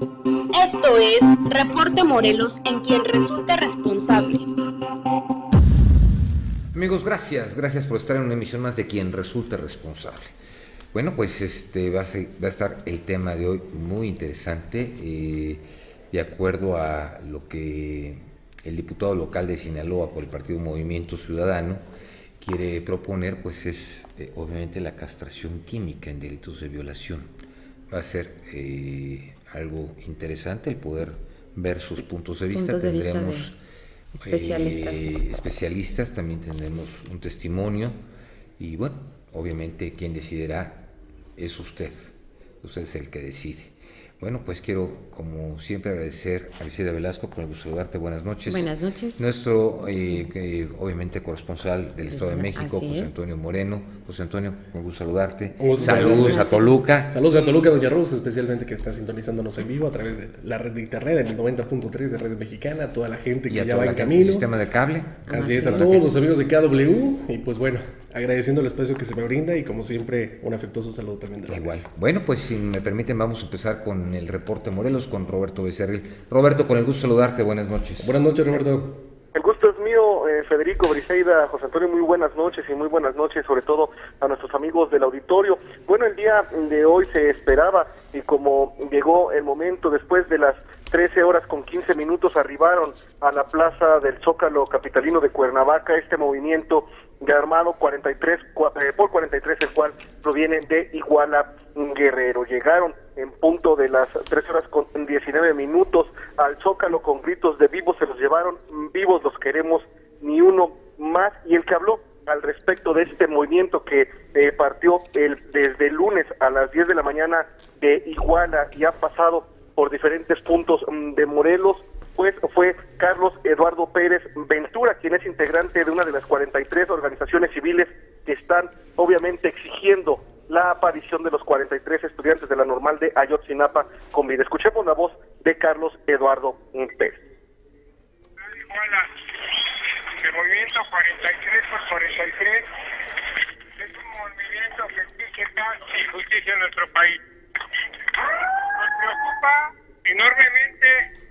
Esto es Reporte Morelos en quien resulte responsable. Amigos, gracias por estar en una emisión más de Quien Resulte Responsable. Bueno, pues va a estar el tema de hoy muy interesante, de acuerdo a lo que el diputado local de Sinaloa por el partido Movimiento Ciudadano quiere proponer, pues es obviamente la castración química en delitos de violación. Va a ser algo interesante el poder ver sus puntos de vista. Tendremos especialistas, también tendremos un testimonio y bueno, obviamente quien decidirá es usted es el que decide. Bueno, pues quiero, como siempre, agradecer a Vicente Velasco, con el gusto de saludarte. Buenas noches. Buenas noches. Nuestro, obviamente, corresponsal del Estado de México, José Antonio Moreno. José Antonio, con el gusto de saludarte. Saludos a Toluca. Saludos a Toluca, Doña Rose, especialmente que está sintonizándonos en vivo a través de la red de internet, en el 90.3 de Red Mexicana, a toda la gente que ya va en camino. Sistema de cable. Así es, a todos los amigos de KW. Y pues bueno, agradeciendo el espacio que se me brinda y como siempre un afectuoso saludo también de la Igual. Bueno, pues si me permiten vamos a empezar con el reporte Morelos con Roberto Becerril. Roberto, con el gusto de saludarte, buenas noches. Buenas noches, Roberto. El gusto es mío, Federico, Briseida, José Antonio, muy buenas noches y muy buenas noches sobre todo a nuestros amigos del auditorio. Bueno, el día de hoy se esperaba y como llegó el momento después de las 13 horas con 15 minutos arribaron a la plaza del Zócalo capitalino de Cuernavaca este movimiento de armado 43 por 43, el cual proviene de Iguala, Guerrero. Llegaron en punto de las 13 horas con 19 minutos al Zócalo con gritos de vivos, se los llevaron, vivos los queremos, ni uno más. Y el que habló al respecto de este movimiento que partió desde el lunes a las 10 de la mañana de Iguala y ha pasado por diferentes puntos de Morelos, pues fue Carlos Eduardo Pérez Ventura, quien es integrante de una de las 43 organizaciones civiles que están obviamente exigiendo la aparición de los 43 estudiantes de la normal de Ayotzinapa con vida. Escuchemos la voz de Carlos Eduardo Pérez. El movimiento 43 por 43 es un movimiento que exige paz y justicia en nuestro país. Nos preocupa enormemente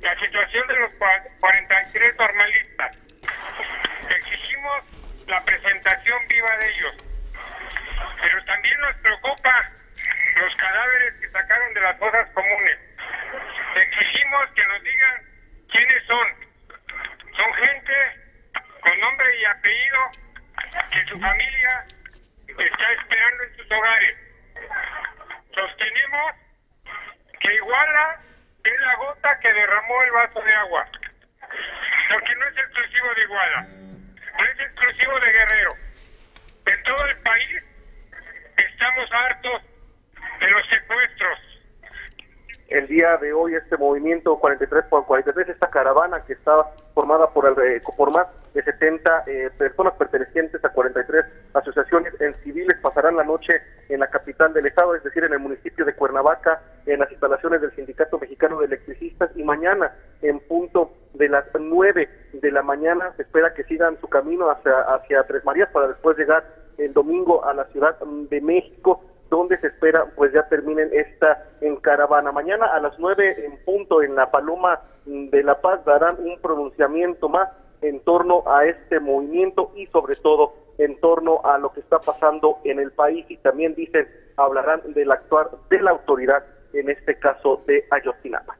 la situación de los 43 normalistas. Exigimos la presentación viva de ellos, pero también nos preocupa los cadáveres que sacaron de las fosas comunes. Exigimos que nos digan quiénes son. Son gente con nombre y apellido que su familia está esperando en sus hogares. Sostenemos que Iguala es la gota que derramó el vaso de agua, porque no es exclusivo de Iguala, no es exclusivo de Guerrero. En todo el país estamos hartos de los secuestros. El día de hoy este movimiento 43 por 43, esta caravana que está formada por más de 70 personas pertenecientes a 43 asociaciones civiles, pasarán la noche en la capital del estado, es decir, en el municipio de Cuernavaca, en las instalaciones del Sindicato Mexicano de Electricistas, y mañana en punto de las 9 de la mañana se espera que sigan su camino hacia Tres Marías para después llegar el domingo a la Ciudad de México, donde se espera pues ya terminen esta caravana. Mañana a las 9 en punto en la Paloma de la Paz darán un pronunciamiento más en torno a este movimiento y sobre todo en torno a lo que está pasando en el país, y también dicen, hablarán del actuar de la autoridad, en este caso de Ayotzinapa.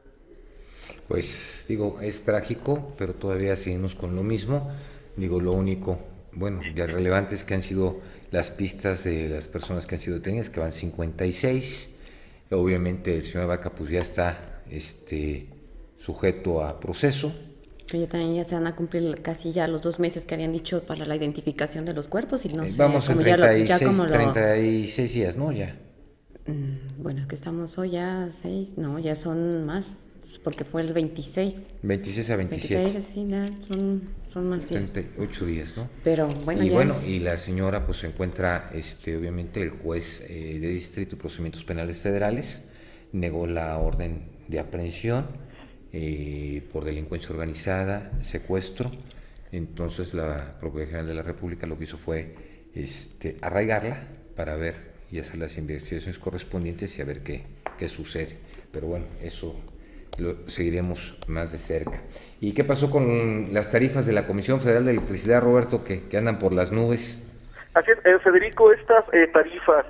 Pues digo, es trágico, pero todavía seguimos con lo mismo. Digo, lo único, bueno, ya relevante es que han sido las pistas de las personas que han sido detenidas, que van 56. Obviamente el señor Vaca pues ya está sujeto a proceso. Pero ya se van a cumplir casi ya los 2 meses que habían dicho para la identificación de los cuerpos y no sé. Vamos en 36 días, ¿no? Ya. Bueno, que estamos hoy ya 6, no, ya son más, porque fue el 26. 26 a 27. 26, sí, ya son más días. 38 días, ¿no? Pero bueno, y ya. bueno, y la señora pues se encuentra, obviamente el juez de Distrito y Procedimientos Penales Federales negó la orden de aprehensión por delincuencia organizada, secuestro. Entonces la Procuraduría General de la República lo que hizo fue arraigarla para ver y hacer las investigaciones correspondientes y a ver qué sucede. pero bueno, eso lo seguiremos más de cerca. ¿Y qué pasó con las tarifas de la Comisión Federal de Electricidad, Roberto, que andan por las nubes? Así es, Federico, estas tarifas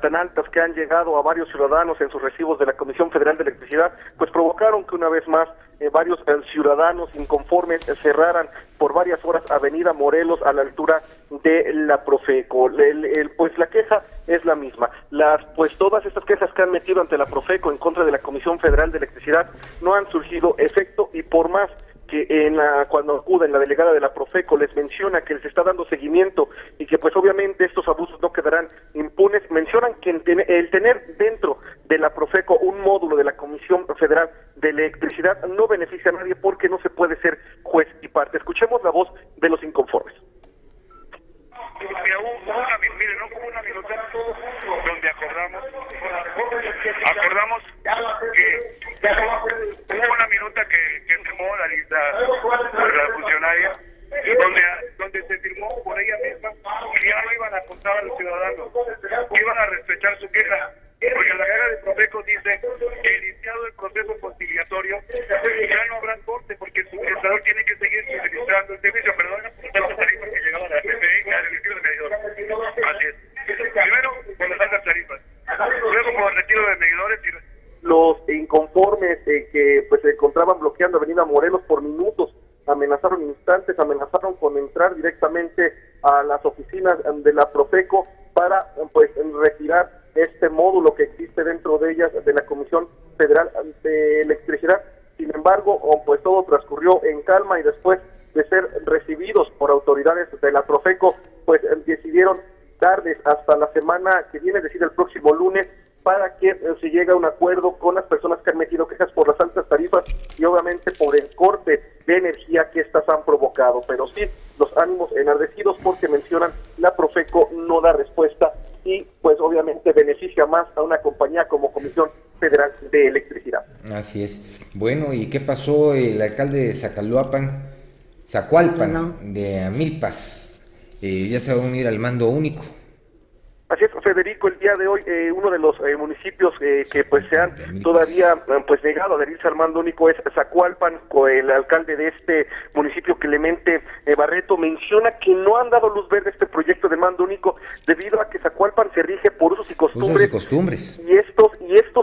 tan altas que han llegado a varios ciudadanos en sus recibos de la Comisión Federal de Electricidad, pues provocaron que una vez más varios ciudadanos inconformes cerraran por varias horas Avenida Morelos a la altura de la Profeco. Pues la queja es la misma. Pues todas estas quejas que han metido ante la Profeco en contra de la Comisión Federal de Electricidad no han surgido efecto, y por más que cuando acuden la delegada de la Profeco les menciona que les está dando seguimiento y que pues obviamente estos abusos no quedarán impunes, mencionan que el tener dentro de la Profeco un módulo de la Comisión Federal de Electricidad no beneficia a nadie porque no se puede ser juez y parte. Escuchemos la voz de los inconformes. Mira, hubo una minuta donde acordamos que hubo una minuta que firmó la funcionaria, donde se firmó por ella misma que ya no iban a contar a los ciudadanos, que iban a respetar su queja, porque la queja de Profeco dice que iniciado el proceso conciliatorio ya no habrá corte porque el prestador tiene que seguir suministrando el servicio, perdón, las tarifas que llegaban a la PPE y al retiro de medidores. Así es. Primero con las altas tarifas, luego con el retiro de medidores y los inconformes que pues se encontraban bloqueando Avenida Morelos por minutos, amenazaron amenazaron con entrar directamente a las oficinas de la Profeco para pues retirar este módulo que existe dentro de ellas de la Comisión Federal de Electricidad. Sin embargo, pues todo transcurrió en calma y después de ser recibidos por autoridades de la Profeco, pues decidieron darles hasta la semana que viene, es decir, el próximo lunes, para que se llegue a un acuerdo con las personas que han metido quejas por las altas tarifas y obviamente por el corte de energía que estas han provocado. Pero sí, los ánimos enardecidos porque mencionan la Profeco no da respuesta y pues obviamente beneficia más a una compañía como Comisión Federal de Electricidad. Así es. Bueno, ¿y qué pasó? El alcalde de Zacualpan, de Amilpas, ya se va a unir al mando único. Así es, Federico, el día de hoy uno de los municipios que pues se han todavía pues negado a adherirse al mando único es Zacualpan. El alcalde de este municipio, Clemente Barreto, menciona que no han dado luz verde a este proyecto de mando único debido a que Zacualpan se rige por usos y costumbres. Y estos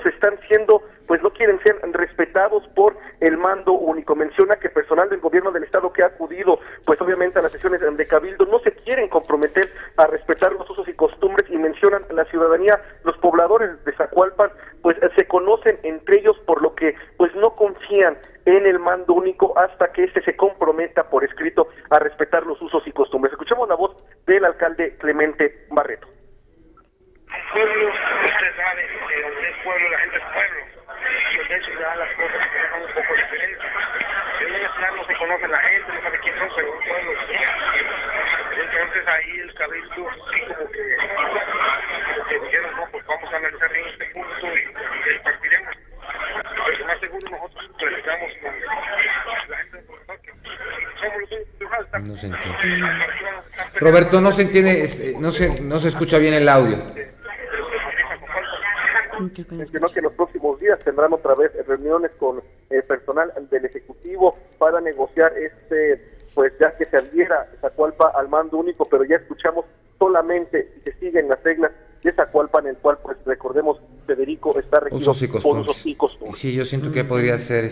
están siendo, pues no quieren ser respetados por el mando único. Menciona que personal del gobierno del estado que ha acudido pues obviamente a las sesiones de Cabildo no se quieren comprometer a respetar los usos y costumbres, y mencionan la ciudadanía, los pobladores de Zacualpan pues se conocen entre ellos, por lo que pues no confían en el mando único hasta que este se comprometa por escrito a respetar los usos y costumbres. Escuchemos la voz del alcalde Clemente Barreto. Pueblo, usted sabe, donde es pueblo, la gente es pueblo, y de hecho ya las cosas son un poco diferentes. En una ciudad no se conoce la gente, no sabe quién son, pero un pueblo sí. Entonces ahí el cabildo sí como que dijeron, no, pues vamos a analizar bien este punto y partiremos. Pero más seguro nosotros precisamos con la gente del pueblo, que somos los únicos. No se entiende. Roberto, no se entiende, no se escucha bien el audio. Mencionó que en los próximos días tendrán otra vez reuniones con personal del Ejecutivo para negociar pues ya que se adhiera Zacualpan al mando único, pero ya escuchamos solamente si se siguen las reglas de Zacualpan, en el cual pues recordemos, Federico, está regido por usos y costumbres. Sí, yo siento que podría ser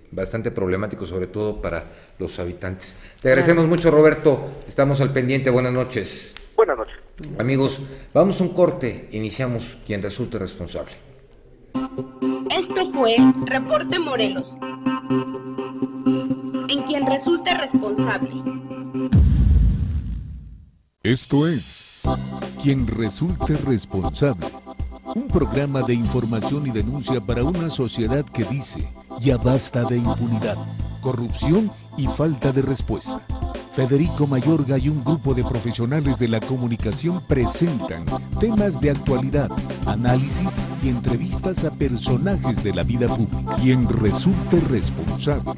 bastante problemático, sobre todo para los habitantes. Te agradecemos mucho, Roberto, estamos al pendiente, buenas noches. Buenas noches. Amigos, vamos a un corte, iniciamos quien resulte responsable. Esto fue Reporte Morelos, en quien resulte responsable. Esto es Quien resulte responsable, un programa de información y denuncia para una sociedad que dice: ya basta de impunidad, corrupción y falta de respuesta. Federico Mayorga y un grupo de profesionales de la comunicación presentan temas de actualidad, análisis y entrevistas a personajes de la vida pública. Quien resulte responsable.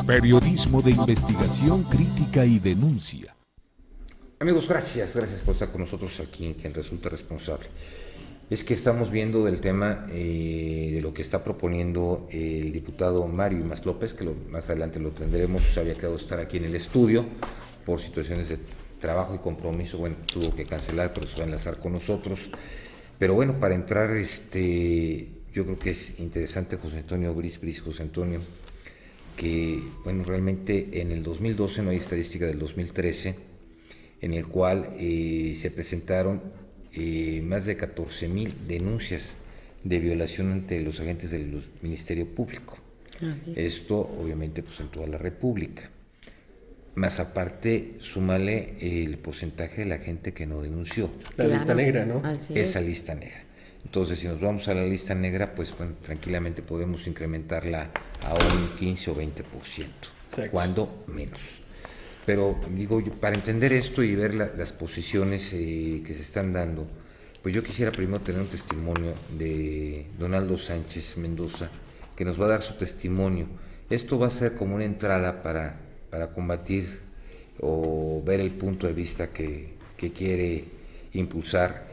Periodismo de investigación, crítica y denuncia. Amigos, gracias por estar con nosotros aquí en Quien Resulte Responsable. es que estamos viendo del tema de lo que está proponiendo el diputado Mario Imaz López, que más adelante lo tendremos. Había quedado estar aquí en el estudio por situaciones de trabajo y compromiso. Bueno, tuvo que cancelar, pero se va a enlazar con nosotros. Pero bueno, para entrar, yo creo que es interesante José Antonio Briz, José Antonio, que bueno, realmente en el 2012 no hay estadística del 2013, en el cual se presentaron más de 14,000 denuncias de violación ante los agentes del Ministerio Público. Esto obviamente pues en toda la República. Más aparte, súmale el porcentaje de la gente que no denunció. La lista negra, ¿no? Esa lista negra. Entonces, si nos vamos a la lista negra, pues bueno, tranquilamente podemos incrementarla a un 15 o 20%, cuando menos. Pero digo, para entender esto y ver las posiciones que se están dando, pues yo quisiera primero tener un testimonio de Donaldo Sánchez Mendoza, que nos va a dar su testimonio. Esto va a ser como una entrada para combatir o ver el punto de vista que quiere impulsar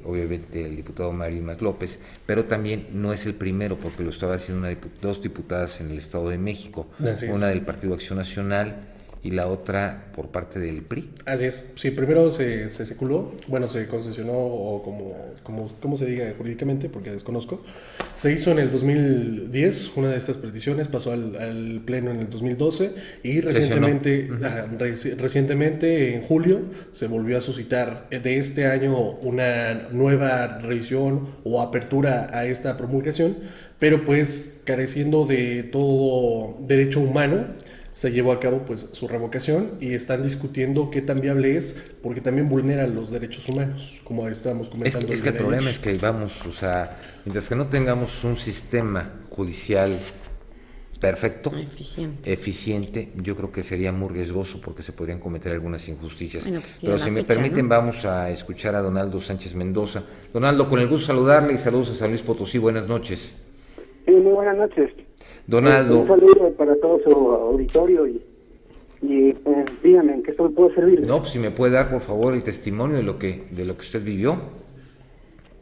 obviamente el diputado Mario Imaz López, pero también no es el primero, porque lo estaba haciendo dos diputadas en el Estado de México, una del Partido Acción Nacional y la otra por parte del PRI. Así es, sí, primero se seculó, bueno, se concesionó, o como se diga jurídicamente, porque desconozco. Se hizo en el 2010 una de estas peticiones, pasó al Pleno en el 2012 y recientemente, en julio, se volvió a suscitar de este año una nueva revisión o apertura a esta promulgación, pero pues careciendo de todo derecho humano, se llevó a cabo pues su revocación y están discutiendo qué tan viable es, porque también vulnera los derechos humanos, como estábamos comentando. Es que el problema es que vamos, o sea, mientras que no tengamos un sistema judicial perfecto, eficiente, yo creo que sería muy riesgoso porque se podrían cometer algunas injusticias. Bueno, pues sí, pero si me permiten, ¿no? Vamos a escuchar a Donaldo Sánchez Mendoza. Donaldo, con el gusto de saludarle y saludos a San Luis Potosí. Buenas noches. Sí, muy buenas noches. Donaldo. Un saludo para todo su auditorio y dígame, ¿en qué esto me puedo servir? No, pues si me puede dar por favor el testimonio de lo que usted vivió.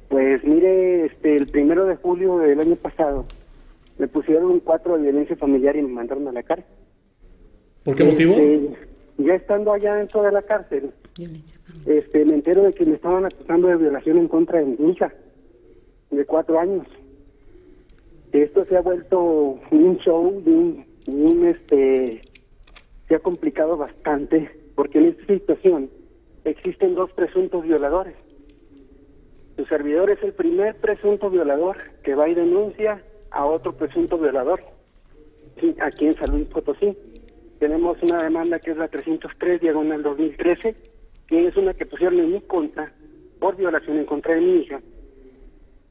Pues mire, el 1 de julio del año pasado me pusieron un 4 de violencia familiar y me mandaron a la cárcel. ¿Por qué motivo? Ya estando allá dentro de la cárcel, me entero de que me estaban acusando de violación en contra de mi hija de 4 años. Esto se ha vuelto un show, se ha complicado bastante, porque en esta situación existen 2 presuntos violadores. Su servidor es el primer presunto violador que va y denuncia a otro presunto violador, sí, aquí en San Luis Potosí. Tenemos una demanda que es la 303/2013, que es una que pusieron en mi contra por violación en contra de mi hija.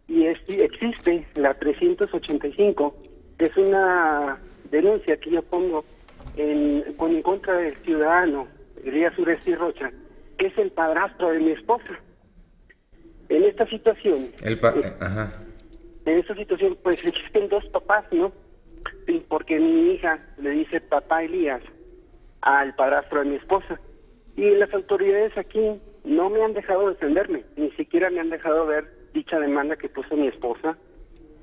Y existe la 385, que es una denuncia que yo pongo en contra del ciudadano Elías Uresti Rocha, que es el padrastro de mi esposa. En esta situación, pues existen 2 papás, ¿no? Porque mi hija le dice papá Elías al padrastro de mi esposa. Y las autoridades aquí no me han dejado defenderme, ni siquiera me han dejado ver dicha demanda que puso mi esposa,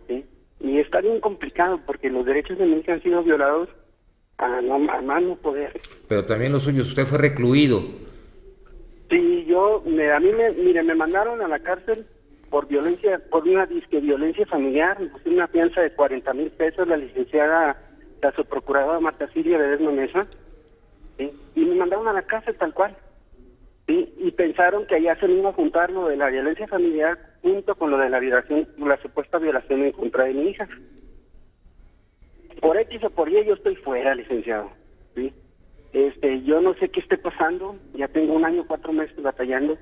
¿sí? Y está bien complicado porque los derechos de mi hija han sido violados a más no poder. Pero también los suyos, usted fue recluido. Sí, me mandaron a la cárcel por violencia, por una disque violencia familiar, me pusieron una fianza de 40,000 pesos, la licenciada, la subprocuradora Marta Silvia Ledesma Mesa, ¿sí? Y me mandaron a la cárcel tal cual. Sí, y pensaron que allá se me iba a juntar lo de la violencia familiar junto con lo de la supuesta violación en contra de mi hija. Por X o por Y yo estoy fuera, licenciado. ¿Sí? Yo no sé qué esté pasando, ya tengo 1 año 4 meses batallando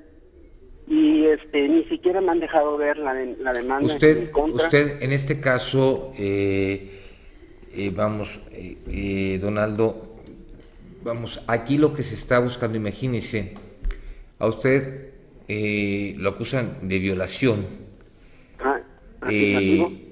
y ni siquiera me han dejado ver la demanda en contra. Usted en este caso, Donaldo, aquí lo que se está buscando, imagínese, a usted lo acusan de violación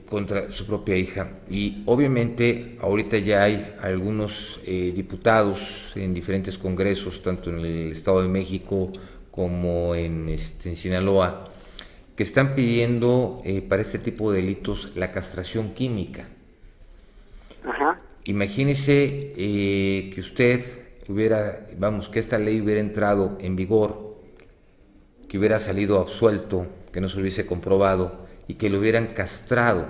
contra su propia hija y obviamente ahorita ya hay algunos diputados en diferentes congresos, tanto en el Estado de México como en Sinaloa, que están pidiendo para este tipo de delitos la castración química. Ajá. Imagínese que usted que esta ley hubiera entrado en vigor, que hubiera salido absuelto, que no se hubiese comprobado y que lo hubieran castrado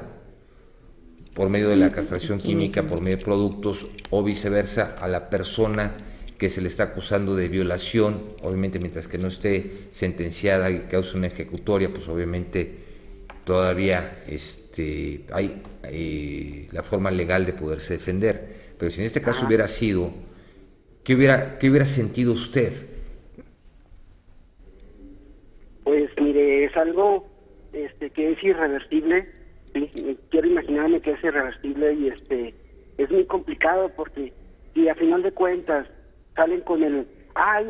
por medio de la castración química, por medio de productos o viceversa a la persona que se le está acusando de violación, obviamente mientras que no esté sentenciada y cause una ejecutoria, pues obviamente todavía hay la forma legal de poderse defender. Pero si en este caso hubiera sido, ¿qué hubiera sentido usted? Pues mire, es algo que es irreversible, ¿sí? Quiero imaginarme que es irreversible y es muy complicado porque si a final de cuentas salen con el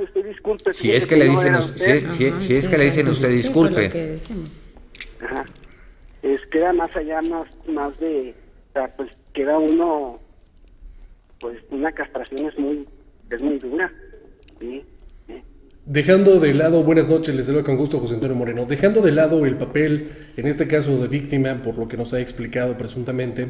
usted disculpe, si es que le dicen le dicen a usted disculpe, ajá, queda más allá, más de, o sea, pues queda uno, pues una castración es muy dura, ¿sí? Dejando de lado, buenas noches, les saludo con gusto José Antonio Moreno, dejando de lado el papel, en este caso de víctima, por lo que nos ha explicado presuntamente,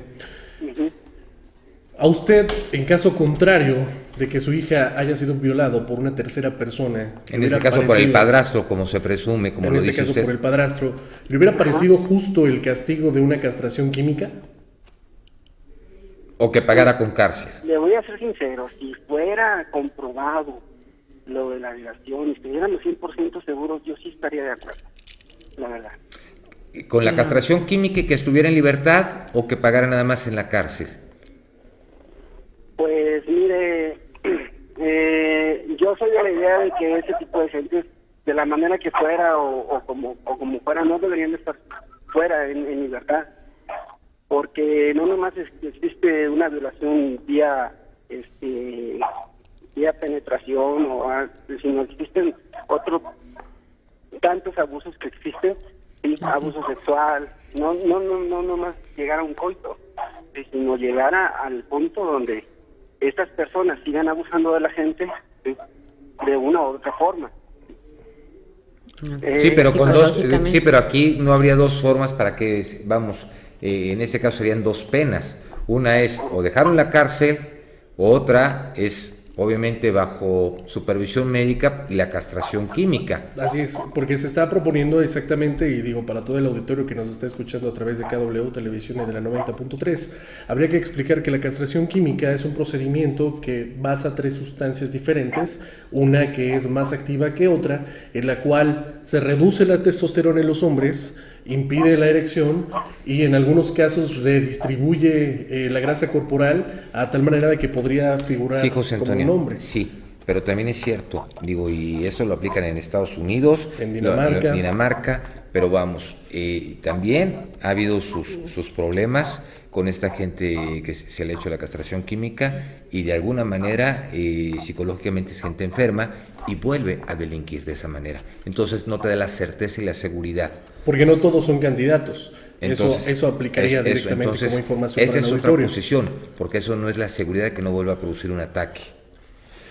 a usted, en caso contrario de que su hija haya sido violado por una tercera persona, en este caso por el padrastro, como se presume, como lo dice usted. En este caso por el padrastro, ¿le hubiera parecido justo el castigo de una castración química? ¿O que pagara con cárcel? Le voy a ser sincero, si fuera comprobado lo de la violación y estuviéramos 100% seguros, yo sí estaría de acuerdo, la verdad. ¿Con la castración química y que estuviera en libertad o que pagara nada más en la cárcel? Pues mire, yo soy de la idea de que ese tipo de gente, de la manera que fuera o como fuera, no deberían de estar fuera en libertad, porque no nomás existe una violación vía penetración sino existen otros tantos abusos que existen, ¿sí? Abuso sexual, no nomás llegar a un coito, sino llegar al punto donde estas personas sigan abusando de la gente, ¿sí? De una u otra forma. Sí, pero pero aquí no habría dos formas para que, en este caso serían dos penas. Una es o dejarlo en la cárcel, otra es obviamente bajo supervisión médica y la castración química. Así es, porque se está proponiendo exactamente, y digo para todo el auditorio que nos está escuchando a través de KW Televisión y de la 90.3, habría que explicar que la castración química es un procedimiento que basa 3 sustancias diferentes, una que es más activa que otra, en la cual se reduce la testosterona en los hombres, impide la erección y en algunos casos redistribuye la grasa corporal a tal manera de que podría figurar José Antonio, como un hombre. Sí, pero también es cierto, y esto lo aplican en Estados Unidos, en Dinamarca, pero también ha habido sus problemas con esta gente que se le ha hecho la castración química y de alguna manera psicológicamente es gente enferma y vuelve a delinquir de esa manera. Entonces no te da la certeza y la seguridad. Porque no todos son candidatos. Entonces, eso aplicaría directamente como información para el esa es auditorio. otra posición, porque eso no es la seguridad de que no vuelva a producir un ataque.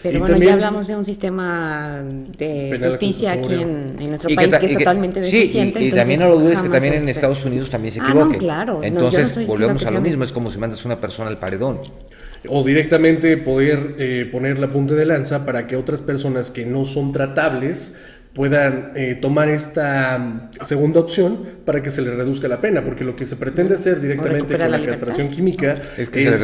Pero bueno, ya hablamos de un sistema de justicia aquí en nuestro país que es totalmente deficiente. Y también no lo dudes que también en Estados Unidos también se equivoquen. No, claro. Entonces volvemos a lo mismo, es como si mandas a una persona al paredón. O directamente poder poner la punta de lanza para que otras personas que no son tratables puedan tomar esta segunda opción para que se les reduzca la pena, porque lo que se pretende hacer directamente con la castración química es que se le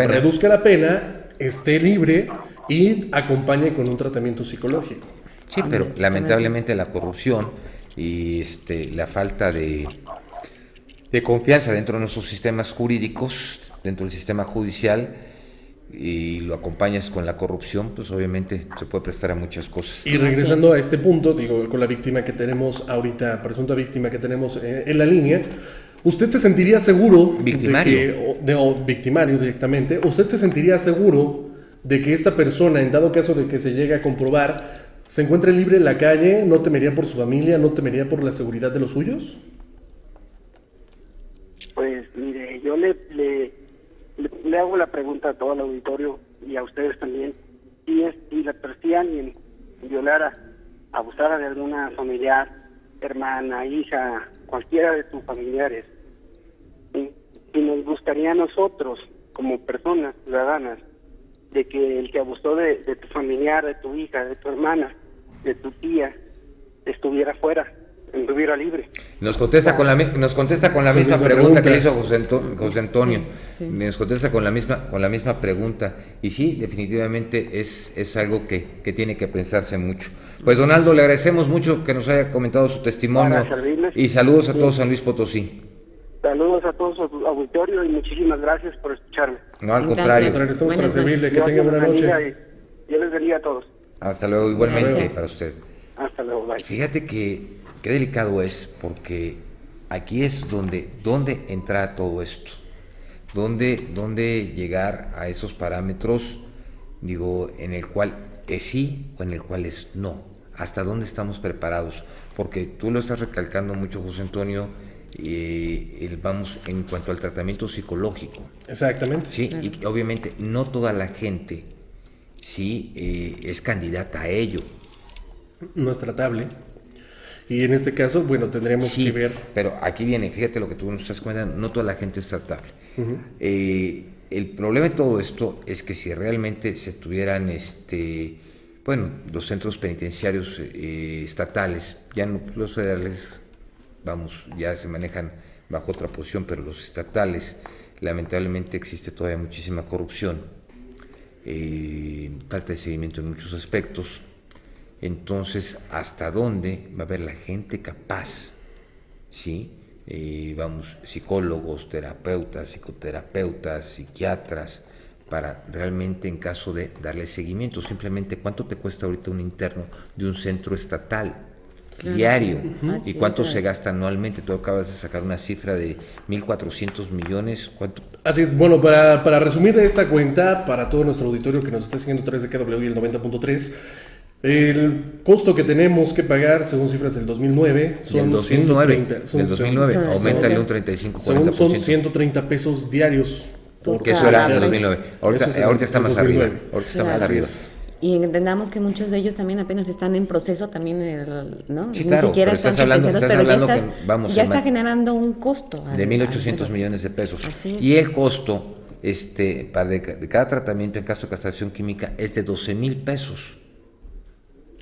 reduzca la pena, esté libre y acompañe con un tratamiento psicológico. Sí, pero lamentablemente la corrupción y la falta de confianza dentro de nuestros sistemas jurídicos, dentro del sistema judicial, y lo acompañas con la corrupción, pues obviamente se puede prestar a muchas cosas. Y regresando a este punto, con la víctima que tenemos ahorita, presunta víctima que tenemos en la línea, ¿usted se sentiría seguro? Victimario. Victimario directamente. ¿Usted se sentiría seguro de que esta persona, en dado caso de que se llegue a comprobar, se encuentre libre en la calle, no temería por su familia, no temería por la seguridad de los suyos? Pues mire, yo le hago la pregunta a todo el auditorio y a ustedes también. Si alguien violara, abusara de alguna familiar, hermana, hija, cualquiera de tus familiares. Y nos gustaría a nosotros, como personas ciudadanas, de que el que abusó de tu familiar, de tu hija, de tu hermana, de tu tía, estuviera fuera, estuviera libre. Nos contesta con la misma pregunta que le hizo José Antonio. Sí. Nos contesta con la misma pregunta. Y sí, definitivamente es algo que tiene que pensarse mucho. Pues Donaldo, le agradecemos mucho que nos haya comentado su testimonio. Y saludos a todos San Luis Potosí. Saludos a todos su auditorio y muchísimas gracias por escucharme. No, al contrario. Estamos para servirle. Que tenga buena noche. Dios les bendiga a todos. Hasta luego, igualmente para usted. Hasta luego, bye. Fíjate qué delicado es, porque aquí es donde entra todo esto. Dónde llegar a esos parámetros, digo, en el cual es sí o en el cual es no. Hasta dónde estamos preparados. Porque tú lo estás recalcando mucho, José Antonio, vamos en cuanto al tratamiento psicológico. Exactamente. Sí, claro. Y obviamente no toda la gente es candidata a ello. No es tratable. Y en este caso, bueno, tendremos que ver. Pero aquí viene, fíjate lo que tú nos estás comentando, no toda la gente es tratable. Uh-huh. El problema de todo esto es que si realmente se tuvieran los centros penitenciarios estatales, ya no los federales, ya se manejan bajo otra posición, pero los estatales, lamentablemente existe todavía muchísima corrupción, falta de seguimiento en muchos aspectos. Entonces, ¿hasta dónde va a haber la gente capaz? ¿Sí? Psicólogos, terapeutas, psicoterapeutas, psiquiatras, para realmente, en caso de darle seguimiento, simplemente ¿cuánto te cuesta ahorita un interno de un centro estatal? Claro. Diario. Uh-huh. ¿Y cuánto se gasta anualmente? Tú acabas de sacar una cifra de 1.400 millones. ¿Cuánto? Así es. Bueno, para resumir esta cuenta, para todo nuestro auditorio que nos está siguiendo a través de KW y el 90.3, el costo que tenemos que pagar, según cifras del 2009, son 130. Del 2009, aumentale un 35-40%. Son 130 pesos diarios. Porque eso era en el 2009. Ahorita está más arriba. Ahorita está más arriba. Y entendamos que muchos de ellos también apenas están en proceso también, ¿no? Sí, claro, ni siquiera están sentenciados, pero ya está generando un costo. De 1.800 millones de pesos. Y el costo de cada tratamiento en caso de castración química es de 12,000 pesos.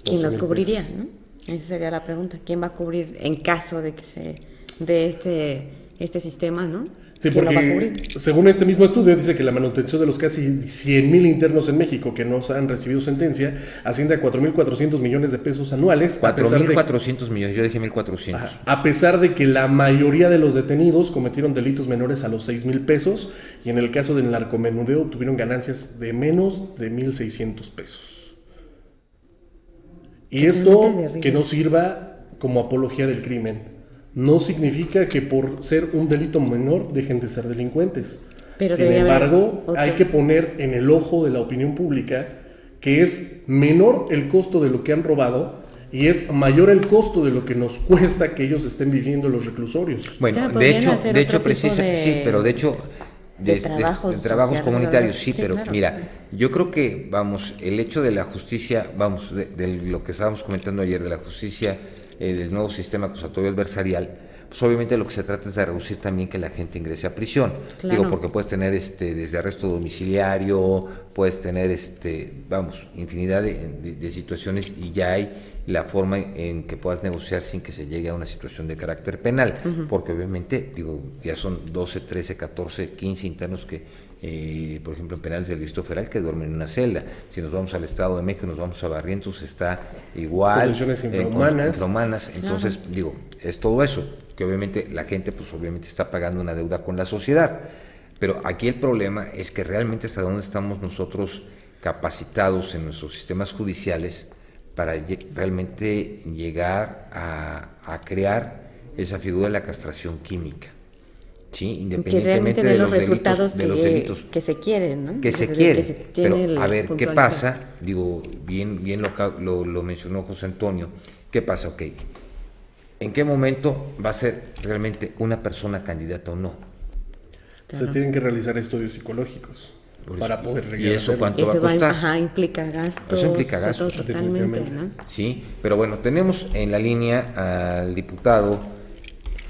¿Quién los cubriría, no? Esa sería la pregunta. ¿Quién va a cubrir en caso de que se dé este sistema, no? Sí, porque según este mismo estudio dice que la manutención de los casi 100,000 internos en México que no han recibido sentencia asciende a 4.400 millones de pesos anuales. 4.400 millones, yo dije 1.400. A pesar de que la mayoría de los detenidos cometieron delitos menores a los 6,000 pesos y en el caso del narcomenudeo obtuvieron ganancias de menos de 1.600 pesos. Y esto que no sirva como apología del crimen. No significa que por ser un delito menor dejen de ser delincuentes. Pero sin embargo, hay que poner en el ojo de la opinión pública que es menor el costo de lo que han robado y es mayor el costo de lo que nos cuesta que ellos estén viviendo en los reclusorios. Bueno, de hecho de trabajos comunitarios, sí, pero claro. Mira, yo creo que, el hecho de la justicia, de lo que estábamos comentando ayer, de la justicia, del nuevo sistema acusatorio adversarial, pues obviamente lo que se trata es de reducir también que la gente ingrese a prisión. Claro. Digo, porque puedes tener desde arresto domiciliario, puedes tener infinidad de situaciones y ya hay la forma en que puedas negociar sin que se llegue a una situación de carácter penal, porque obviamente, ya son 12, 13, 14, 15 internos que, por ejemplo, en penales del Distrito Federal que duermen en una celda. Si nos vamos al Estado de México, nos vamos a Barrientos, está igual. Condiciones infrahumanas. Entonces, es todo eso, que obviamente la gente, pues obviamente está pagando una deuda con la sociedad. Pero aquí el problema es que realmente hasta dónde estamos nosotros capacitados en nuestros sistemas judiciales para realmente llegar a crear esa figura de la castración química. Sí, independientemente de los resultados delitos que se quieren, ¿no? Que se quieren. Pero a ver, ¿qué pasa? Bien lo mencionó José Antonio. ¿Qué pasa? Ok. ¿En qué momento va a ser realmente una persona candidata o no? Se tienen que realizar estudios psicológicos para poder llegar. ¿Y eso cuánto va a costar? Implica gastos. Eso implica gastos. Totalmente, ¿no? Sí, pero bueno, tenemos en la línea al diputado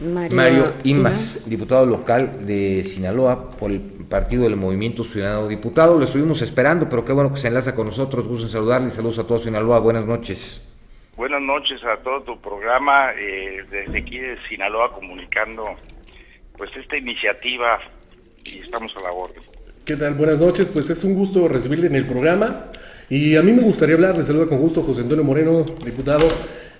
Mario Imaz, diputado local de Sinaloa por el Partido del Movimiento Ciudadano. Diputado, lo estuvimos esperando, pero qué bueno que se enlaza con nosotros. Gusto en saludarle. Saludos a todos Sinaloa. Buenas noches. Buenas noches a todo tu programa, desde aquí de Sinaloa comunicando pues esta iniciativa y estamos a la orden. ¿Qué tal? Buenas noches, pues es un gusto recibirle en el programa y a mí me gustaría hablar, le saluda con gusto José Antonio Moreno, diputado.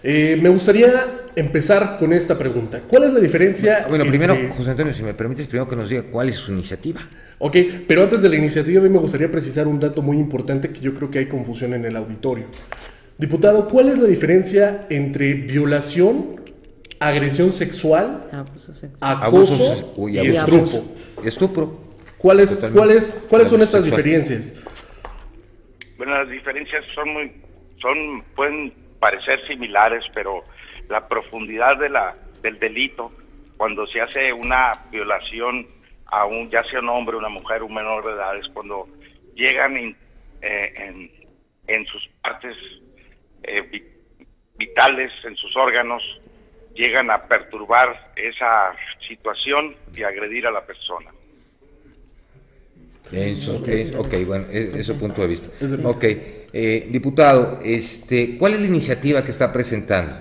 Me gustaría empezar con esta pregunta. ¿Cuál es la diferencia? Bueno, primero, José Antonio, si me permites, primero que nos diga cuál es su iniciativa. Ok, pero antes de la iniciativa, a mí me gustaría precisar un dato muy importante que yo creo que hay confusión en el auditorio. Diputado, ¿cuál es la diferencia entre violación, agresión sexual, acoso y estupro? ¿Cuáles son estas diferencias? Bueno, las diferencias pueden parecer similares, pero la profundidad del delito, cuando se hace una violación a ya sea un hombre, una mujer, un menor de edad, es cuando llegan en sus partes vitales, en sus órganos, llegan a perturbar esa situación y agredir a la persona. Bueno, es su punto de vista. Ok, diputado, ¿cuál es la iniciativa que está presentando?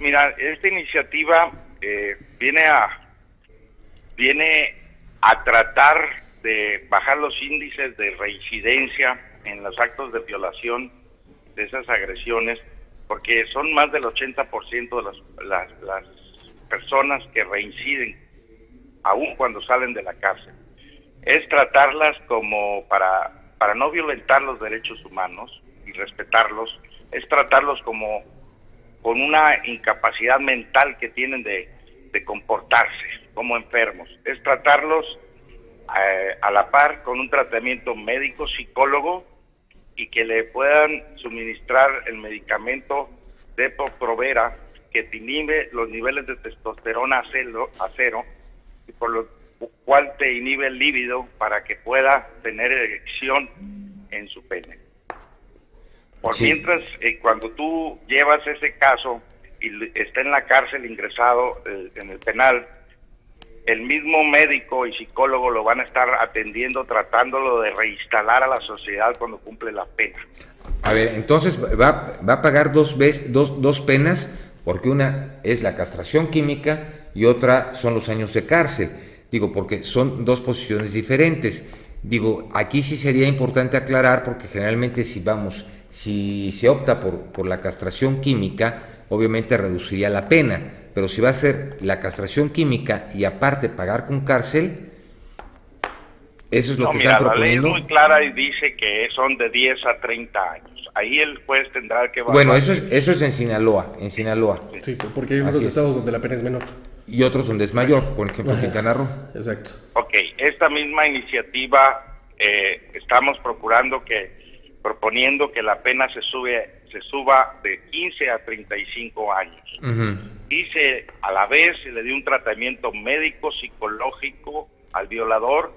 Mira, esta iniciativa viene a tratar de bajar los índices de reincidencia en los actos de violación, de esas agresiones, porque son más del 80% de las personas que reinciden, aún cuando salen de la cárcel. Es tratarlas como para no violentar los derechos humanos y respetarlos, es tratarlos como con una incapacidad mental que tienen de comportarse como enfermos, es tratarlos a la par con un tratamiento médico, psicólogo, y que le puedan suministrar el medicamento Depo-Provera que te inhibe los niveles de testosterona a cero, y por lo cual te inhibe el líbido para que pueda tener erección en su pene. Mientras, cuando tú llevas ese caso y está en la cárcel ingresado en el penal, el mismo médico y psicólogo lo van a estar atendiendo, tratándolo de reinstalar a la sociedad cuando cumple la pena. A ver, entonces va a pagar dos penas, porque una es la castración química y otra son los años de cárcel. Digo, porque son dos posiciones diferentes. Digo, aquí sí sería importante aclarar, porque generalmente si se opta por la castración química, obviamente reduciría la pena, pero si va a ser la castración química y aparte pagar con cárcel, eso es lo que están proponiendo. La ley es muy clara y dice que son de 10 a 30 años. Ahí el juez tendrá que evaluar. Bueno, eso es en Sinaloa. Sí, porque hay unos estados donde la pena es menor. Y otros donde es mayor, por ejemplo, en Quintana Roo. Exacto. Ok, esta misma iniciativa estamos proponiendo que la pena se suba de 15 a 35 años. Y a la vez se le dio un tratamiento médico, psicológico al violador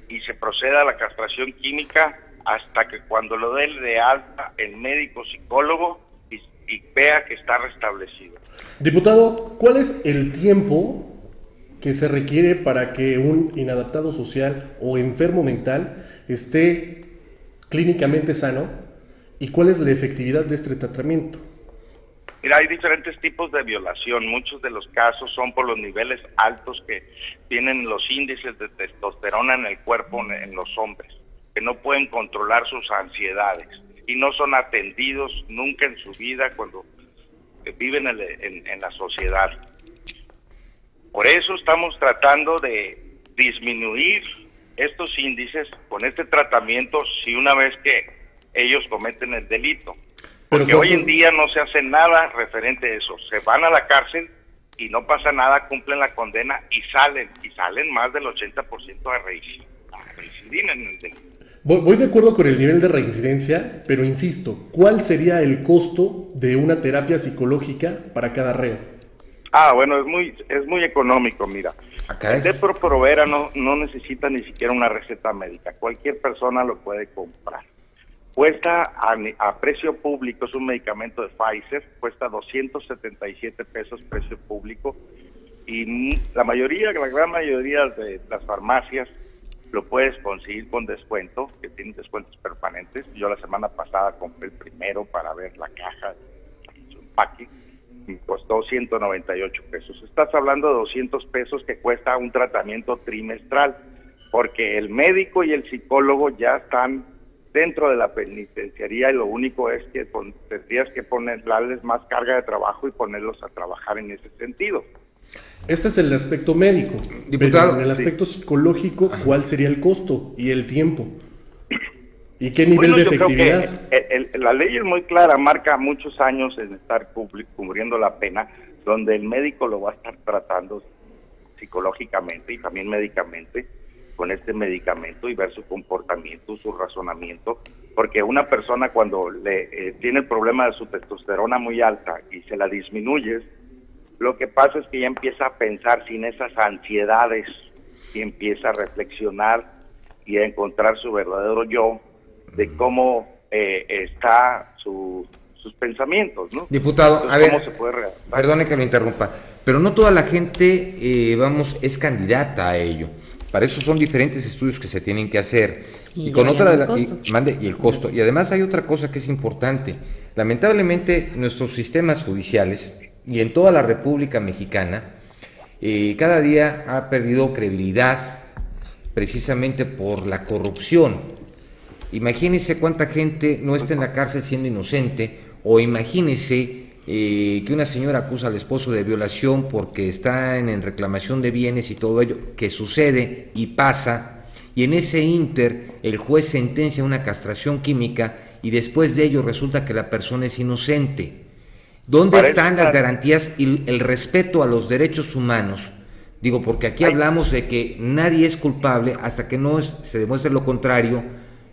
y se proceda a la castración química hasta que cuando lo dé de alta el médico psicólogo y vea que está restablecido. Diputado, ¿cuál es el tiempo que se requiere para que un inadaptado social o enfermo mental esté clínicamente sano y cuál es la efectividad de este tratamiento? Mira, hay diferentes tipos de violación. Muchos de los casos son por los niveles altos que tienen los índices de testosterona en el cuerpo en los hombres, que no pueden controlar sus ansiedades y no son atendidos nunca en su vida cuando viven en la sociedad. Por eso estamos tratando de disminuir estos índices con este tratamiento si una vez que ellos cometen el delito. Porque hoy en día no se hace nada referente a eso. Se van a la cárcel y no pasa nada, cumplen la condena y salen más del 80% a reincidir en el delito. Voy de acuerdo con el nivel de reincidencia, pero insisto, ¿cuál sería el costo de una terapia psicológica para cada reo? Bueno, es muy económico, mira. El Depo-Provera no necesita ni siquiera una receta médica, cualquier persona lo puede comprar. cuesta a precio público, es un medicamento de Pfizer, cuesta 277 pesos precio público, y la gran mayoría de las farmacias lo puedes conseguir con descuento, que tienen descuentos permanentes. Yo la semana pasada compré el primero para ver la caja, su empaque, y costó 198 pesos. Estás hablando de 200 pesos que cuesta un tratamiento trimestral, porque el médico y el psicólogo ya están dentro de la penitenciaría, y lo único es que tendrías que darles más carga de trabajo y ponerlos a trabajar en ese sentido. Este es el aspecto médico. Diputado, pero en el aspecto psicológico, ¿cuál sería el costo y el tiempo? ¿Y qué nivel de efectividad? Creo que la ley es muy clara, marca muchos años en estar cubriendo la pena, donde el médico lo va a estar tratando psicológicamente y también médicamente con este medicamento, y ver su comportamiento, su razonamiento, porque una persona cuando tiene el problema de su testosterona muy alta y se la disminuyes, lo que pasa es que ya empieza a pensar sin esas ansiedades y empieza a reflexionar y a encontrar su verdadero yo, de cómo está sus pensamientos, ¿no? Diputado, entonces, a ver, ¿cómo se puede redactar? Perdone que lo interrumpa, pero no toda la gente, es candidata a ello. Para eso son diferentes estudios que se tienen que hacer. Y con otra de y el costo. Y además hay otra cosa que es importante. Lamentablemente nuestros sistemas judiciales y en toda la República Mexicana cada día ha perdido credibilidad precisamente por la corrupción. Imagínense cuánta gente no está en la cárcel siendo inocente, o imagínense que una señora acusa al esposo de violación porque está en reclamación de bienes y todo ello, que sucede y pasa, y en ese ínter el juez sentencia una castración química y después de ello resulta que la persona es inocente. ¿Dónde están las garantías y el respeto a los derechos humanos? Digo, porque aquí hablamos de que nadie es culpable hasta que no se demuestre lo contrario,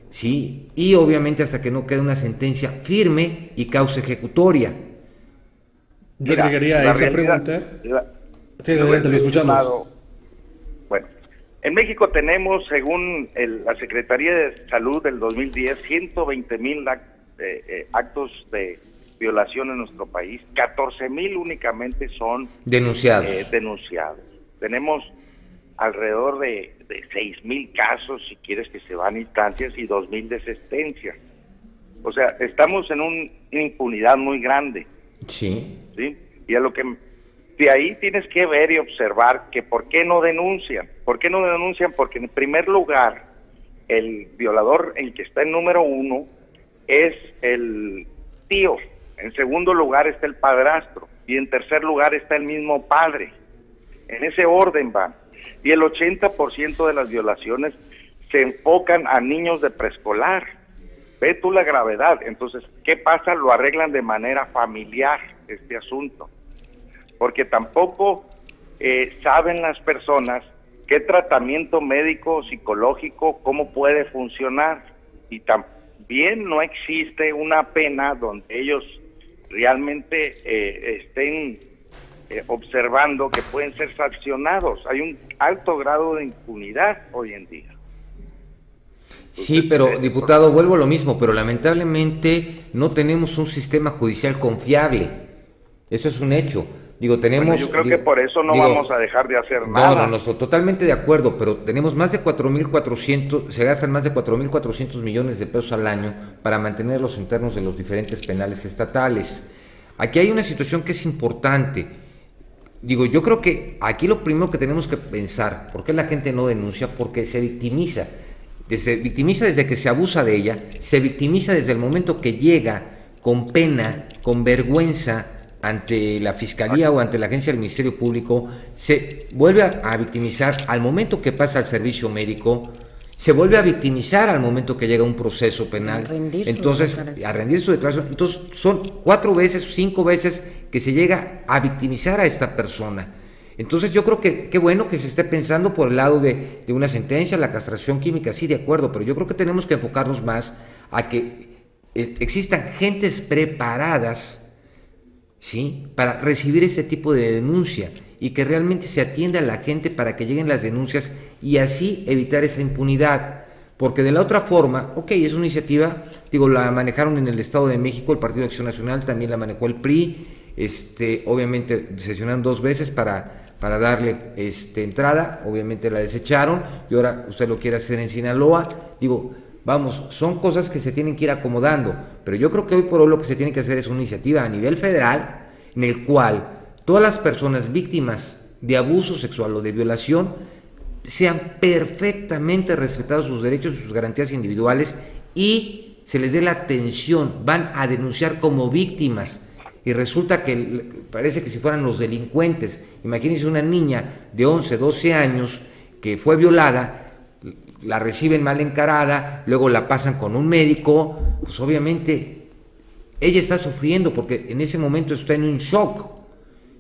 ¿sí? Y obviamente hasta que no quede una sentencia firme y causa ejecutoria. Yo agregaría a esa pregunta. Sí, adelante, lo escuchamos. Bueno, en México tenemos, según la Secretaría de Salud del 2010, 120,000 actos de violación en nuestro país. 14,000 únicamente son denunciados. Tenemos alrededor de 6,000 casos, si quieres, que se van a instancias, y 2,000 desestencias. O sea, estamos en una impunidad muy grande. Sí. ¿Sí? Y a lo que de ahí tienes que ver y observar que ¿por qué no denuncian? ¿Por qué no denuncian? Porque en primer lugar, el violador, el que está en número 1, es el tío. En segundo lugar está el padrastro. Y en tercer lugar está el mismo padre. En ese orden van. Y el 80% de las violaciones se enfocan a niños de preescolar. Ve tú la gravedad. Entonces, ¿qué pasa? Lo arreglan de manera familiar este asunto. Porque tampoco saben las personas qué tratamiento médico o psicológico, cómo puede funcionar. Y también no existe una pena donde ellos realmente estén observando que pueden ser sancionados. Hay un alto grado de impunidad hoy en día. Sí, pero diputado, vuelvo a lo mismo, pero lamentablemente no tenemos un sistema judicial confiable. Eso es un hecho. Digo, tenemos... Bueno, yo creo que por eso no vamos a dejar de hacer nada. No, totalmente de acuerdo, pero tenemos más de 4,400, se gastan más de 4,400 millones de pesos al año para mantener los internos de los diferentes penales estatales. Aquí hay una situación que es importante. Digo, yo creo que aquí lo primero que tenemos que pensar, ¿por qué la gente no denuncia? Porque se victimiza. Se victimiza desde que se abusa de ella, se victimiza desde el momento que llega con pena, con vergüenza ante la Fiscalía o ante la agencia del Ministerio Público, se vuelve a victimizar al momento que pasa al servicio médico, se vuelve a victimizar al momento que llega un proceso penal, a rendir su declaración. Entonces son 4 veces, 5 veces que se llega a victimizar a esta persona. Entonces yo creo que qué bueno que se esté pensando por el lado de una sentencia, la castración química, sí, de acuerdo, pero yo creo que tenemos que enfocarnos más a que existan gentes preparadas, ¿sí?, para recibir ese tipo de denuncia y que realmente se atienda a la gente para que lleguen las denuncias y así evitar esa impunidad. porque de la otra forma, ok, es una iniciativa, digo, la manejaron en el Estado de México, el Partido de Acción Nacional, también la manejó el PRI, obviamente sesionaron 2 veces para darle entrada, obviamente la desecharon, y ahora usted lo quiere hacer en Sinaloa. Digo, vamos, son cosas que se tienen que ir acomodando, pero yo creo que hoy por hoy lo que se tiene que hacer es una iniciativa a nivel federal, en el cual todas las personas víctimas de abuso sexual o de violación sean perfectamente respetados sus derechos y sus garantías individuales, y se les dé la atención. Van a denunciar como víctimas y resulta que parece que si fueran los delincuentes. Imagínense una niña de 11, 12 años que fue violada, la reciben mal encarada, luego la pasan con un médico, pues obviamente ella está sufriendo porque en ese momento está en un shock.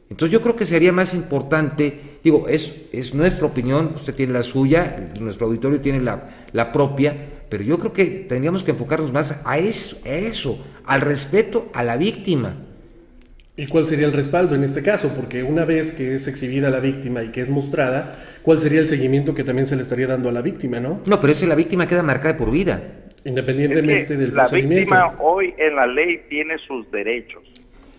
Entonces yo creo que sería más importante, digo, es nuestra opinión, usted tiene la suya, nuestro auditorio tiene la propia, pero yo creo que tendríamos que enfocarnos más a eso, al respeto a la víctima. ¿Y cuál sería el respaldo en este caso? Porque una vez que es exhibida la víctima y que es mostrada, ¿cuál sería el seguimiento que también se le estaría dando a la víctima, no? No, pero la víctima queda marcada por vida. Independientemente del procedimiento. La víctima hoy en la ley tiene sus derechos.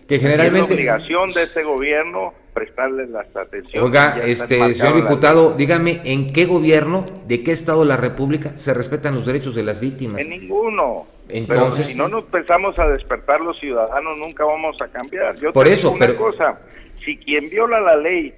Que generalmente... Es obligación de este gobierno prestarle la atención. Oiga, señor diputado, dígame, ¿en qué gobierno, de qué estado de la República se respetan los derechos de las víctimas? En ninguno. Entonces, pero si no nos empezamos a despertar los ciudadanos, nunca vamos a cambiar. Yo por te eso, digo una cosa, si quien viola la ley,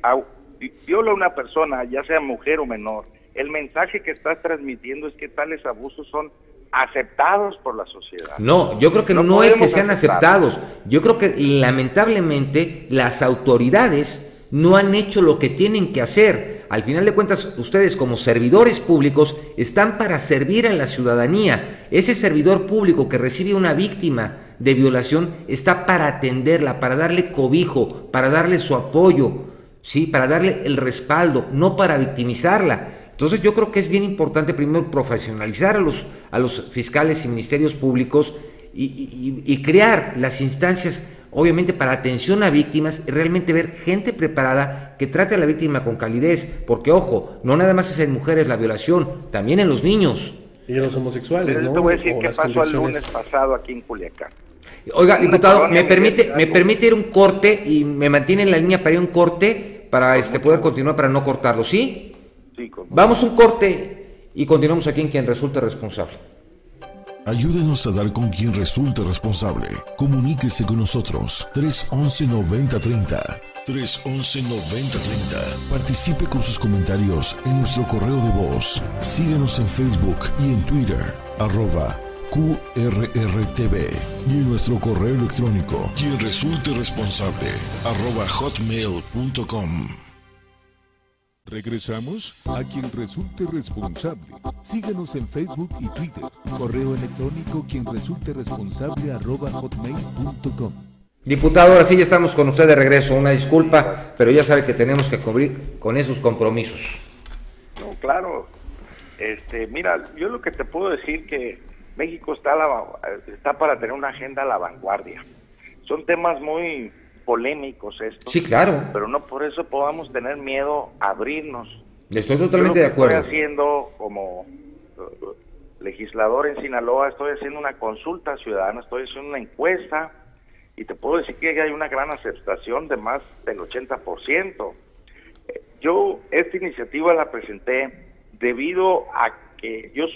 viola a una persona, ya sea mujer o menor, el mensaje que estás transmitiendo es que tales abusos son aceptados por la sociedad. No, yo creo que no es que sean aceptados. Yo creo que lamentablemente las autoridades no han hecho lo que tienen que hacer. Al final de cuentas, ustedes como servidores públicos están para servir a la ciudadanía. Ese servidor público que recibe una víctima de violación está para atenderla, para darle cobijo, para darle su apoyo, ¿sí? Para darle el respaldo, no para victimizarla. Entonces yo creo que es bien importante primero profesionalizar a los fiscales y ministerios públicos y crear las instancias, obviamente para atención a víctimas, y realmente ver gente preparada que trate a la víctima con calidez, porque ojo, no nada más es en mujeres la violación, también en los niños. Y en los homosexuales, pero ¿no? Te voy a decir qué qué pasó el lunes pasado aquí en Culiacán. Oiga, diputado, ¿me permite ir un corte y me mantiene en la línea para ir un corte para poder continuar, para no cortarlo, ¿sí? Vamos un corte y continuamos aquí en Quien Resulte Responsable. Ayúdenos a dar con quien resulte responsable. Comuníquese con nosotros. 311-9030. 311-9030. Participe con sus comentarios en nuestro correo de voz. Síguenos en Facebook y en Twitter. @QRRTV. Y en nuestro correo electrónico. Quien resulte responsable. @hotmail.com. Regresamos a Quien Resulte Responsable. Síguenos en Facebook y Twitter. Correo electrónico @hotmail.com. Diputado, ahora sí ya estamos con usted de regreso. Una disculpa, pero ya sabe que tenemos que cubrir con esos compromisos. No, claro. Mira, yo lo que te puedo decir que México está para tener una agenda a la vanguardia. Son temas muy polémicos estos. Sí, claro. Pero no por eso podamos tener miedo a abrirnos. Estoy totalmente de acuerdo. Estoy haciendo como legislador en Sinaloa, estoy haciendo una consulta ciudadana, estoy haciendo una encuesta y te puedo decir que hay una gran aceptación de más del 80%. Yo esta iniciativa la presenté debido a que yo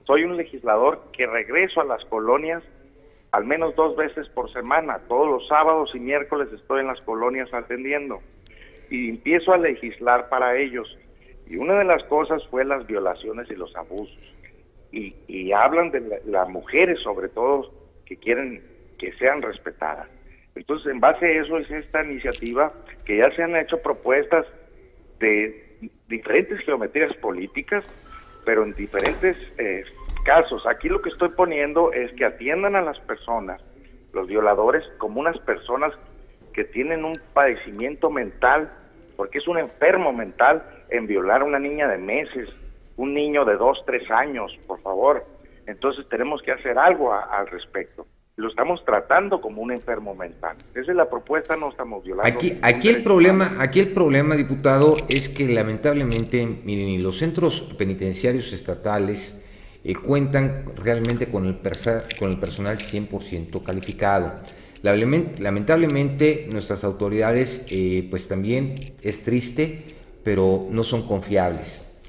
soy un legislador que regreso a las colonias al menos 2 veces por semana. Todos los sábados y miércoles estoy en las colonias atendiendo y empiezo a legislar para ellos. Y una de las cosas fue las violaciones y los abusos. Y hablan de las mujeres, sobre todo, que quieren que sean respetadas. Entonces, en base a eso es esta iniciativa que ya se han hecho propuestas de diferentes geometrías políticas, pero en diferentes casos. Aquí lo que estoy poniendo es que atiendan a las personas, los violadores, como unas personas que tienen un padecimiento mental, porque es un enfermo mental en violar a una niña de meses, un niño de 2, 3 años, por favor. Entonces tenemos que hacer algo al respecto. Lo estamos tratando como un enfermo mental. Esa es la propuesta, no estamos violando. Aquí el problema, diputado, es que lamentablemente, miren, y los centros penitenciarios estatales cuentan realmente con el personal 100% calificado. Lamentablemente nuestras autoridades, pues también es triste, pero no son confiables.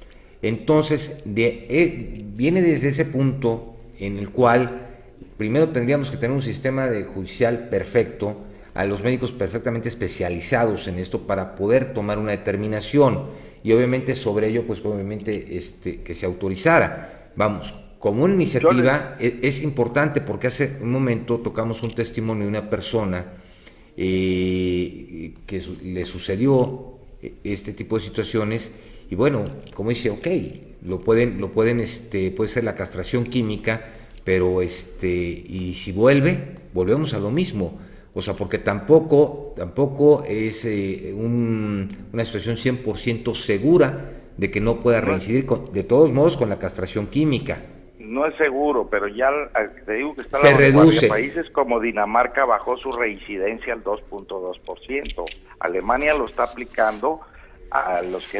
Entonces, viene desde ese punto en el cual primero tendríamos que tener un sistema judicial perfecto, a los médicos perfectamente especializados en esto para poder tomar una determinación, y obviamente sobre ello, pues obviamente que se autorizara. Vamos, como una iniciativa es importante, porque hace un momento tocamos un testimonio de una persona que le sucedió este tipo de situaciones, y bueno, como dice, puede ser la castración química, pero y si volvemos a lo mismo, o sea, porque tampoco es una situación 100% segura de que no pueda reincidir, de todos modos, con la castración química. No es seguro, pero ya te digo que está se reduce. Países como Dinamarca bajó su reincidencia al 2.2%. Alemania lo está aplicando a los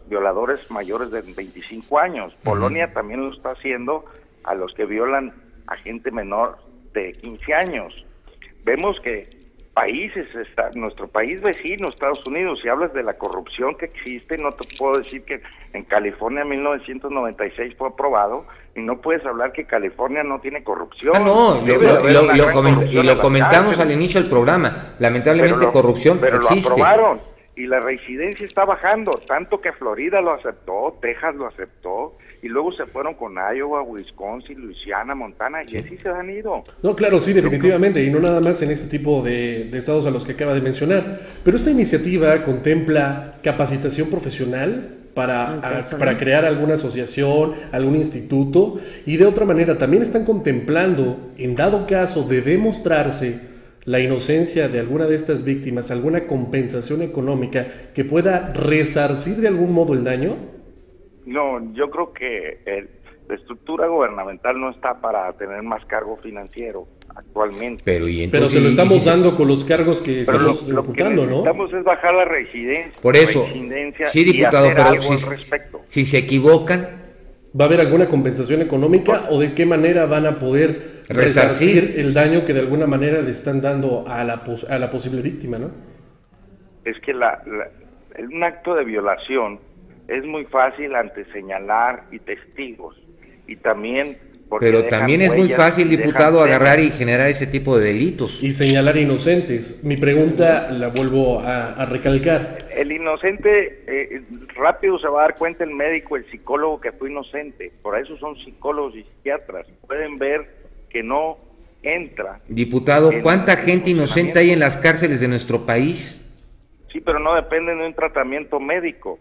violadores mayores de 25 años. Polonia también lo está haciendo a los que violan a gente menor de 15 años. Vemos que nuestro país vecino, Estados Unidos, si hablas de la corrupción que existe, no te puedo decir que en California en 1996 fue aprobado, y no puedes hablar que California no tiene corrupción. Lo comentamos al inicio del programa. Lamentablemente corrupción existe. Lo aprobaron, y la reincidencia está bajando, tanto que Florida lo aceptó, Texas lo aceptó, y luego se fueron con Iowa, Wisconsin, Luisiana, Montana, y así se han ido. No, claro, sí, definitivamente, y no nada más en este tipo de estados a los que acaba de mencionar. Pero esta iniciativa contempla capacitación profesional para crear alguna asociación, algún instituto, y de otra manera también están contemplando, en dado caso de demostrarse la inocencia de alguna de estas víctimas, alguna compensación económica que pueda resarcir de algún modo el daño. No, yo creo que la estructura gubernamental no está para tener más cargo financiero actualmente. Pero se lo estamos dando con los cargos que estamos imputando, ¿no? Lo que necesitamos es bajar la reincidencia. Por eso, sí, diputado, pero si se equivocan, ¿va a haber alguna compensación económica o de qué manera van a poder resarcir el daño que de alguna manera le están dando a la posible víctima, ¿no? Es que un acto de violación es muy fácil ante señalar y testigos, y también pero también es muy fácil, diputado, agarrar y generar ese tipo de delitos y señalar inocentes. Mi pregunta la vuelvo a recalcar. El inocente rápido se va a dar cuenta el médico, el psicólogo, que fue inocente. Por eso son psicólogos y psiquiatras, pueden ver que no entra. Diputado, ¿cuánta gente inocente hay en las cárceles de nuestro país? Sí, pero no dependen de un tratamiento médico.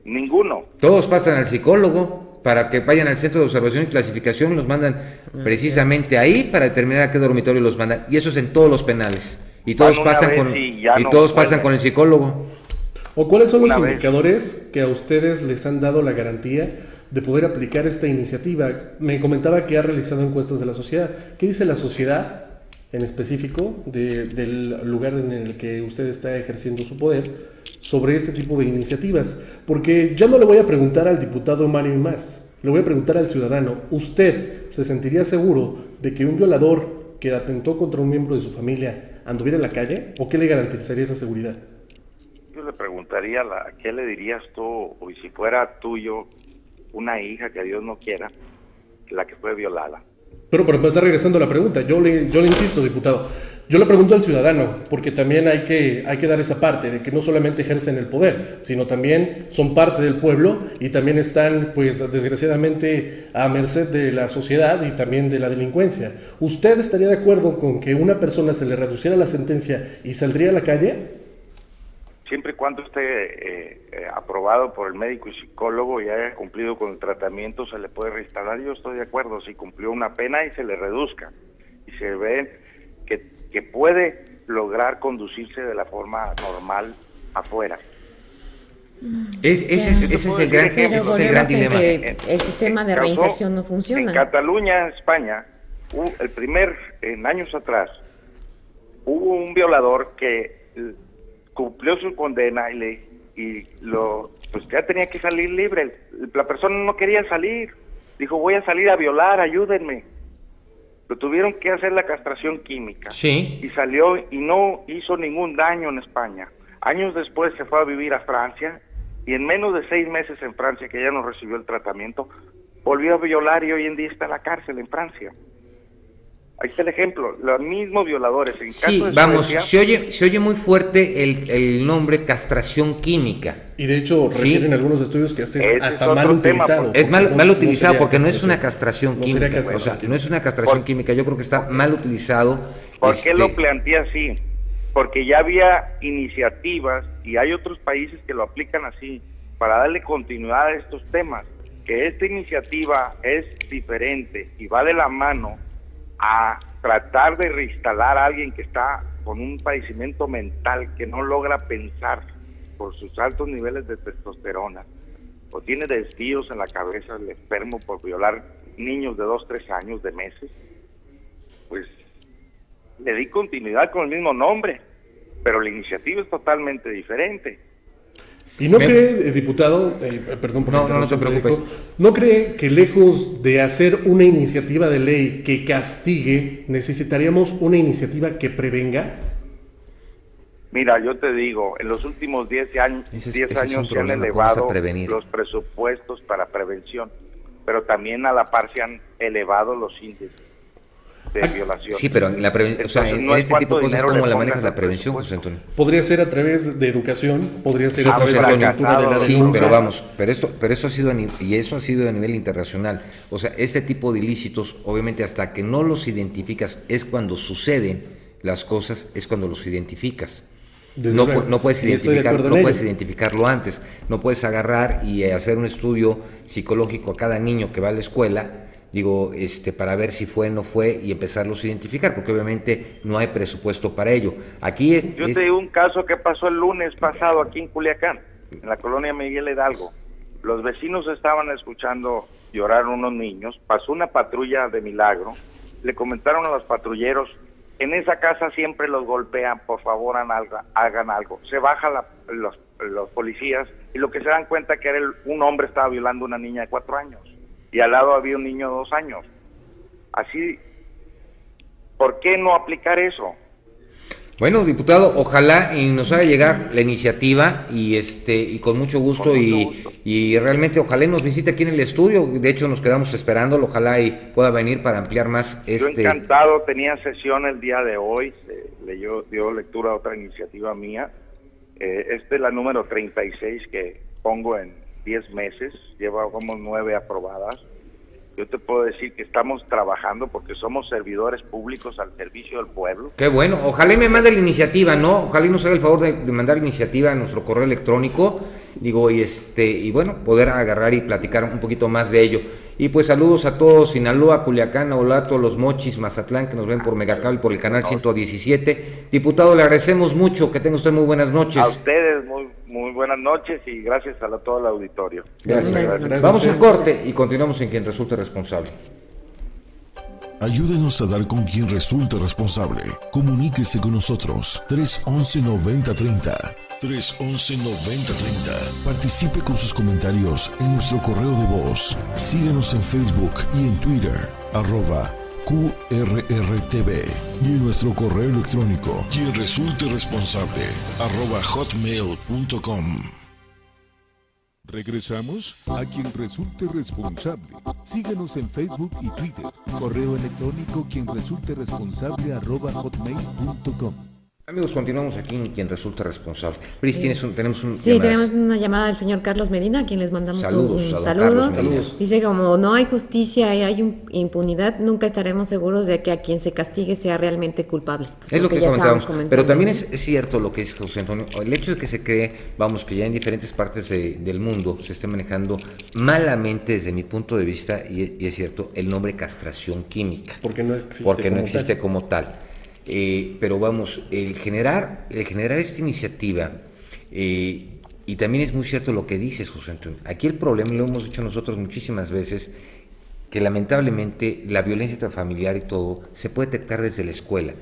Ninguno. Todos pasan al psicólogo para que vayan al centro de observación y clasificación, los mandan precisamente ahí para determinar a qué dormitorio los mandan, y eso es en todos los penales, y todos pasan con el psicólogo. ¿O cuáles son los indicadores que a ustedes les han dado la garantía de poder aplicar esta iniciativa? Me comentaba que ha realizado encuestas de la sociedad. ¿Qué dice la sociedad en específico del lugar en el que usted está ejerciendo su poder sobre este tipo de iniciativas? Porque yo no le voy a preguntar al diputado Mario más, le voy a preguntar al ciudadano. ¿Usted se sentiría seguro de que un violador que atentó contra un miembro de su familia anduviera en la calle? ¿O qué le garantizaría esa seguridad? Yo le preguntaría, ¿qué le dirías tú, o si fuera tuyo una hija que Dios no quiera, la que fue violada? Pero está regresando a la pregunta, yo le insisto, diputado, yo le pregunto al ciudadano, porque también hay que dar esa parte de que no solamente ejercen el poder, sino también son parte del pueblo y también están, pues, desgraciadamente a merced de la sociedad y también de la delincuencia. ¿Usted estaría de acuerdo con que una persona se le reduciera la sentencia y saldría a la calle? Siempre y cuando esté aprobado por el médico y psicólogo y haya cumplido con el tratamiento, se le puede reinstalar. Yo estoy de acuerdo, si cumplió una pena y se le reduzca, y se ve que puede lograr conducirse de la forma normal afuera. Ese es el gran dilema. El sistema de reinserción no funciona. En Cataluña, España, en años atrás, hubo un violador que cumplió su condena y lo pues ya tenía que salir libre. La persona no quería salir, dijo, voy a salir a violar, ayúdenme. Lo tuvieron que hacer la castración química. Sí. Y salió y no hizo ningún daño en España. Años después se fue a vivir a Francia, y en menos de 6 meses en Francia, que ya no recibió el tratamiento, volvió a violar y hoy en día está en la cárcel en Francia. Ahí está el ejemplo, los mismos violadores. En caso de vamos, Suecia, se oye muy fuerte el nombre castración química. Y de hecho refieren algunos estudios que hasta mal utilizado. Es mal utilizado porque no es una castración química. O sea, no es una castración química, yo creo que está mal utilizado. ¿Por qué lo planteé así? Porque ya había iniciativas y hay otros países que lo aplican así para darle continuidad a estos temas. Que esta iniciativa es diferente y va de la mano a tratar de reinstalar a alguien que está con un padecimiento mental, que no logra pensar por sus altos niveles de testosterona, o tiene desvíos en la cabeza, el enfermo por violar niños de 2, 3 años, de meses. Pues le di continuidad con el mismo nombre, pero la iniciativa es totalmente diferente. ¿Y no cree, diputado, perdón por no te preocupes, no cree que lejos de hacer una iniciativa de ley que castigue, necesitaríamos una iniciativa que prevenga? Mira, yo te digo, en los últimos 10 años se han elevado los presupuestos para prevención, pero también a la par se han elevado los índices de violación. Sí, pero en este tipo de cosas, ¿cómo la manejas la prevención, José Antonio? Podría ser a través de educación, podría ser a través de la cultura de la denuncia. Sí, pero vamos, pero esto ha sido a nivel internacional. O sea, este tipo de ilícitos, obviamente, hasta que no los identificas, es cuando suceden las cosas, es cuando los identificas. No puedes identificarlo antes, no puedes agarrar y hacer un estudio psicológico a cada niño que va a la escuela, para ver si fue o no fue y empezarlos a identificar, porque obviamente no hay presupuesto para ello. Yo te digo un caso que pasó el lunes pasado aquí en Culiacán, en la colonia Miguel Hidalgo. Los vecinos estaban escuchando llorar unos niños, pasó una patrulla de milagro, le comentaron a los patrulleros, en esa casa siempre los golpean, por favor hagan algo. Se bajan los policías y lo que se dan cuenta que un hombre estaba violando a una niña de 4 años. Y al lado había un niño de 2 años. Así, ¿por qué no aplicar eso? Bueno, diputado, ojalá y nos haga llegar la iniciativa y con mucho gusto y realmente ojalá nos visite aquí en el estudio. De hecho, nos quedamos esperándolo, ojalá y pueda venir para ampliar más. Yo encantado, tenía sesión el día de hoy, dio lectura a otra iniciativa mía. Esta es la número 36 que pongo en 10 meses, llevamos 9 aprobadas. Yo te puedo decir que estamos trabajando porque somos servidores públicos al servicio del pueblo. Qué bueno, ojalá y me mande la iniciativa, ¿no? Ojalá y nos haga el favor de mandar la iniciativa a nuestro correo electrónico, y bueno, poder agarrar y platicar un poquito más de ello. Y pues saludos a todos, Sinaloa, Culiacán, Olato, Los Mochis, Mazatlán, que nos ven por Megacable y por el canal 117. Diputado, le agradecemos mucho, que tenga usted muy buenas noches. A ustedes, muy buenas noches y gracias a todo el auditorio. Gracias. Vamos a un corte y continuamos en Quien Resulte Responsable. Ayúdenos a dar con quien resulte responsable. Comuníquese con nosotros. 311-9030. 311-9030. Participe con sus comentarios en nuestro correo de voz. Síguenos en Facebook y en Twitter, @QRRTV. Y en nuestro correo electrónico, quien resulte responsable, @hotmail.com. Regresamos a Quien Resulte Responsable. Síguenos en Facebook y Twitter. Correo electrónico quien resulte responsable @hotmail.com. Amigos, continuamos aquí en Quien Resulta Responsable. Pris, tenemos una llamada del señor Carlos Medina, a quien les mandamos un saludo. Saludos. Dice, como no hay justicia y hay impunidad, nunca estaremos seguros de que a quien se castigue sea realmente culpable. Es lo que comentábamos. Pero también es cierto lo que dice José Antonio, el hecho de que se cree, que ya en diferentes partes del mundo se esté manejando malamente, desde mi punto de vista, y es cierto, el nombre castración química. Porque no existe como tal. Pero el generar esta iniciativa, y también es muy cierto lo que dices, José Antonio. Aquí el problema, y lo hemos dicho nosotros muchísimas veces, que lamentablemente la violencia intrafamiliar y todo se puede detectar desde la escuela,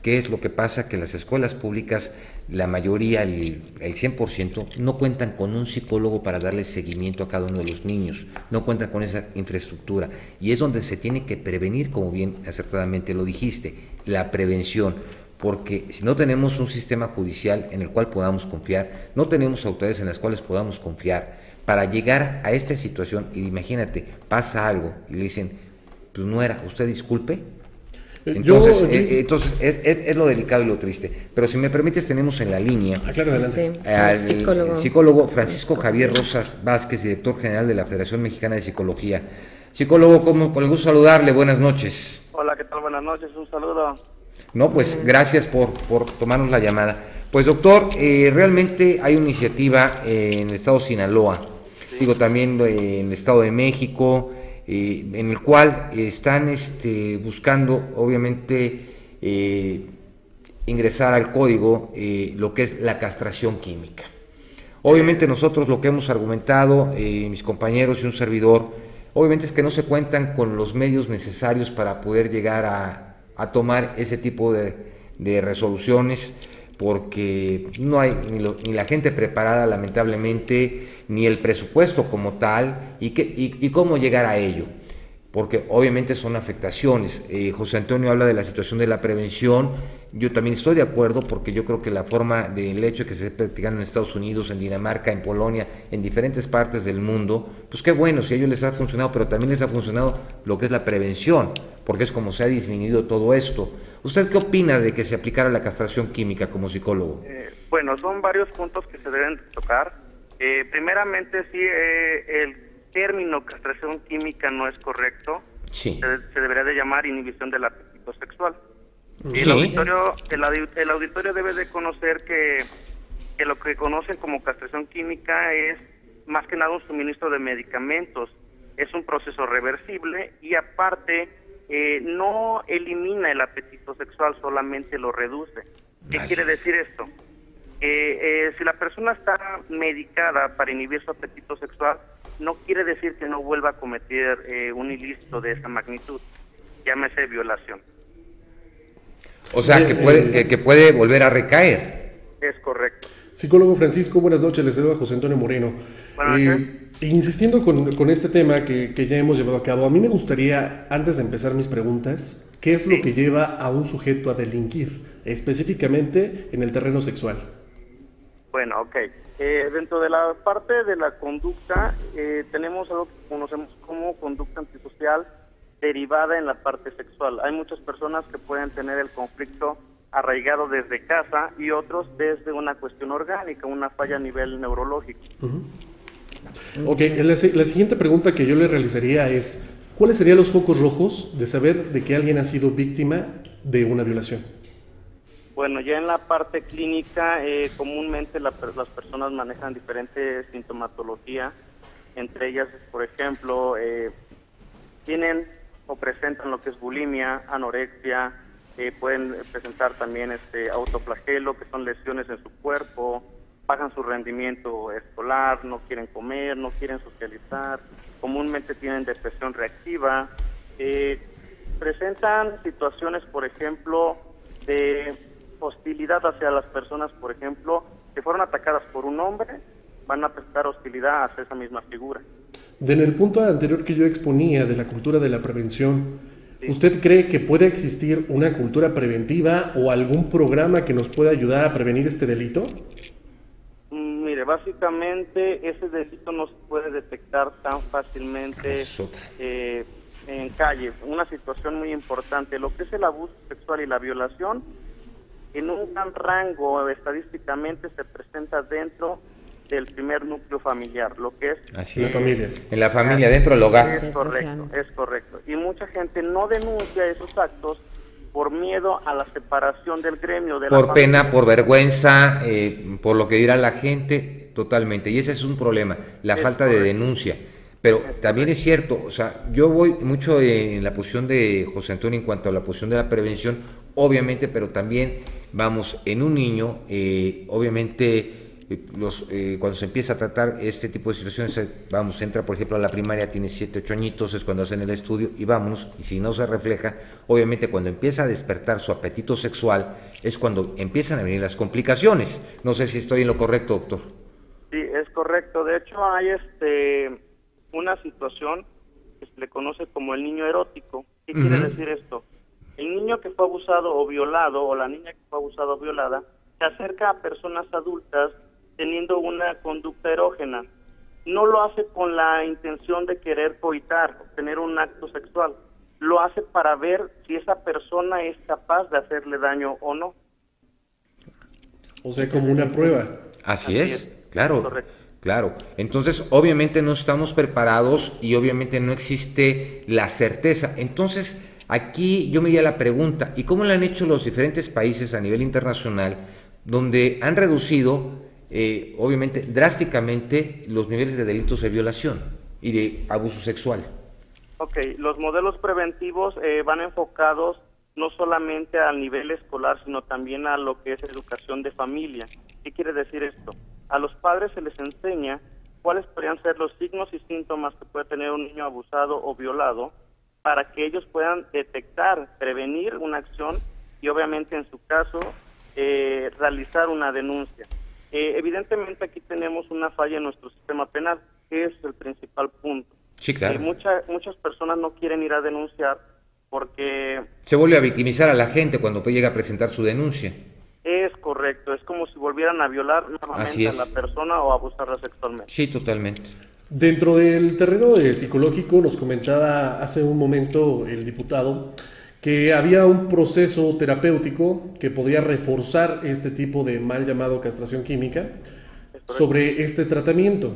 ¿Qué es lo que pasa? Que las escuelas públicas, la mayoría, el 100%, no cuentan con un psicólogo para darle seguimiento a cada uno de los niños, no cuentan con esa infraestructura, y es donde se tiene que prevenir, como bien acertadamente lo dijiste, la prevención, porque si no tenemos un sistema judicial en el cual podamos confiar, no tenemos autoridades en las cuales podamos confiar, para llegar a esta situación, y imagínate, pasa algo, y le dicen, pues nuera, usted disculpe. Entonces, es lo delicado y lo triste. Pero si me permites, tenemos en la línea al psicólogo Francisco Javier Rosas Vázquez, director general de la Federación Mexicana de Psicología. Psicólogo, con el gusto de saludarle, buenas noches. Hola, ¿qué tal? Buenas noches, un saludo. No, pues gracias por tomarnos la llamada. Pues doctor, realmente hay una iniciativa en el estado de Sinaloa, digo también en el estado de México, en el cual están buscando, obviamente, ingresar al código lo que es la castración química. Obviamente nosotros lo que hemos argumentado, mis compañeros y un servidor, obviamente es que no se cuentan con los medios necesarios para poder llegar a tomar ese tipo de resoluciones, porque no hay ni la gente preparada, lamentablemente, ni el presupuesto como tal, y cómo llegar a ello, porque obviamente son afectaciones. José Antonio habla de la situación de la prevención. Yo también estoy de acuerdo, porque yo creo que la forma del hecho que se esté practicando en Estados Unidos, en Dinamarca, en Polonia, en diferentes partes del mundo, pues qué bueno, si a ellos les ha funcionado, pero también les ha funcionado lo que es la prevención, porque es como se ha disminuido todo esto. ¿Usted qué opina de que se aplicara la castración química como psicólogo? Bueno, son varios puntos que se deben tocar. Primeramente, sí, el término castración química no es correcto. Sí. Se debería de llamar inhibición del apetito sexual. Sí. El auditorio debe de conocer que lo que conocen como castración química es más que nada un suministro de medicamentos. Es un proceso reversible y aparte no elimina el apetito sexual, solamente lo reduce. ¿Qué quiere decir esto? Si la persona está medicada para inhibir su apetito sexual, no quiere decir que no vuelva a cometer un ilícito de esa magnitud, llámese violación. O sea, que puede volver a recaer. Es correcto. Psicólogo Francisco, buenas noches, les saluda José Antonio Moreno. Insistiendo con este tema que ya hemos llevado a cabo, a mí me gustaría, antes de empezar mis preguntas, ¿qué es lo que lleva a un sujeto a delinquir, específicamente en el terreno sexual? Bueno, ok. Dentro de la parte de la conducta, tenemos algo que conocemos como conducta antisocial derivada en la parte sexual. Hay muchas personas que pueden tener el conflicto arraigado desde casa y otros desde una cuestión orgánica, una falla a nivel neurológico. Ok, la siguiente pregunta que yo le realizaría es, ¿cuáles serían los focos rojos de saber de que alguien ha sido víctima de una violación? Bueno, ya en la parte clínica, comúnmente las personas manejan diferentes sintomatología, entre ellas, por ejemplo, tienen o presentan lo que es bulimia, anorexia, pueden presentar también autoflagelo, que son lesiones en su cuerpo, bajan su rendimiento escolar, no quieren comer, no quieren socializar, comúnmente tienen depresión reactiva, presentan situaciones, por ejemplo, de hostilidad hacia las personas, por ejemplo, que fueron atacadas por un hombre, van a presentar hostilidad hacia esa misma figura. En el punto anterior que yo exponía de la cultura de la prevención, sí. ¿Usted cree que puede existir una cultura preventiva o algún programa que nos pueda ayudar a prevenir este delito? Mire, básicamente ese delito no se puede detectar tan fácilmente en calle. Una situación muy importante, lo que es el abuso sexual y la violación, en un gran rango estadísticamente se presenta dentro del primer núcleo familiar, lo que es la familia. En la familia, dentro del hogar. Es correcto. Y mucha gente no denuncia esos actos por miedo a la separación del gremio. Por pena, por vergüenza, por lo que dirá la gente, totalmente. Y ese es un problema, la falta de denuncia. Pero también es cierto, o sea, yo voy mucho en la posición de José Antonio en cuanto a la posición de la prevención, obviamente, pero también vamos en un niño, obviamente cuando se empieza a tratar este tipo de situaciones, vamos, entra por ejemplo a la primaria, tiene 7, 8 añitos, es cuando hacen el estudio y vámonos, y si no se refleja, obviamente cuando empieza a despertar su apetito sexual, es cuando empiezan a venir las complicaciones. No sé si estoy en lo correcto, doctor. Sí, es correcto. De hecho, hay una situación que se le conoce como el niño erótico. ¿Qué quiere decir esto? El niño que fue abusado o violado, o la niña que fue abusada o violada, se acerca a personas adultas teniendo una conducta erógena. No lo hace con la intención de querer coitar, tener un acto sexual. Lo hace para ver si esa persona es capaz de hacerle daño o no. O sea, como una prueba. Así es, claro. Correcto. Claro, entonces obviamente no estamos preparados y obviamente no existe la certeza. Entonces aquí yo me iría a la pregunta, ¿y cómo lo han hecho los diferentes países a nivel internacional donde han reducido obviamente drásticamente los niveles de delitos de violación y de abuso sexual? Ok, los modelos preventivos van enfocados no solamente al nivel escolar, sino también a lo que es educación de familia. ¿Qué quiere decir esto? A los padres se les enseña cuáles podrían ser los signos y síntomas que puede tener un niño abusado o violado para que ellos puedan detectar, prevenir una acción y obviamente en su caso realizar una denuncia. Evidentemente aquí tenemos una falla en nuestro sistema penal, que es el principal punto. Sí, claro. Muchas personas no quieren ir a denunciar porque... Se vuelve a victimizar a la gente cuando llega a presentar su denuncia. Es correcto, es como si volvieran a violar nuevamente a la persona o a abusarla sexualmente. Sí, totalmente. Dentro del terreno psicológico nos comentaba hace un momento el diputado que había un proceso terapéutico que podría reforzar este tipo de mal llamado castración química sobre este tratamiento,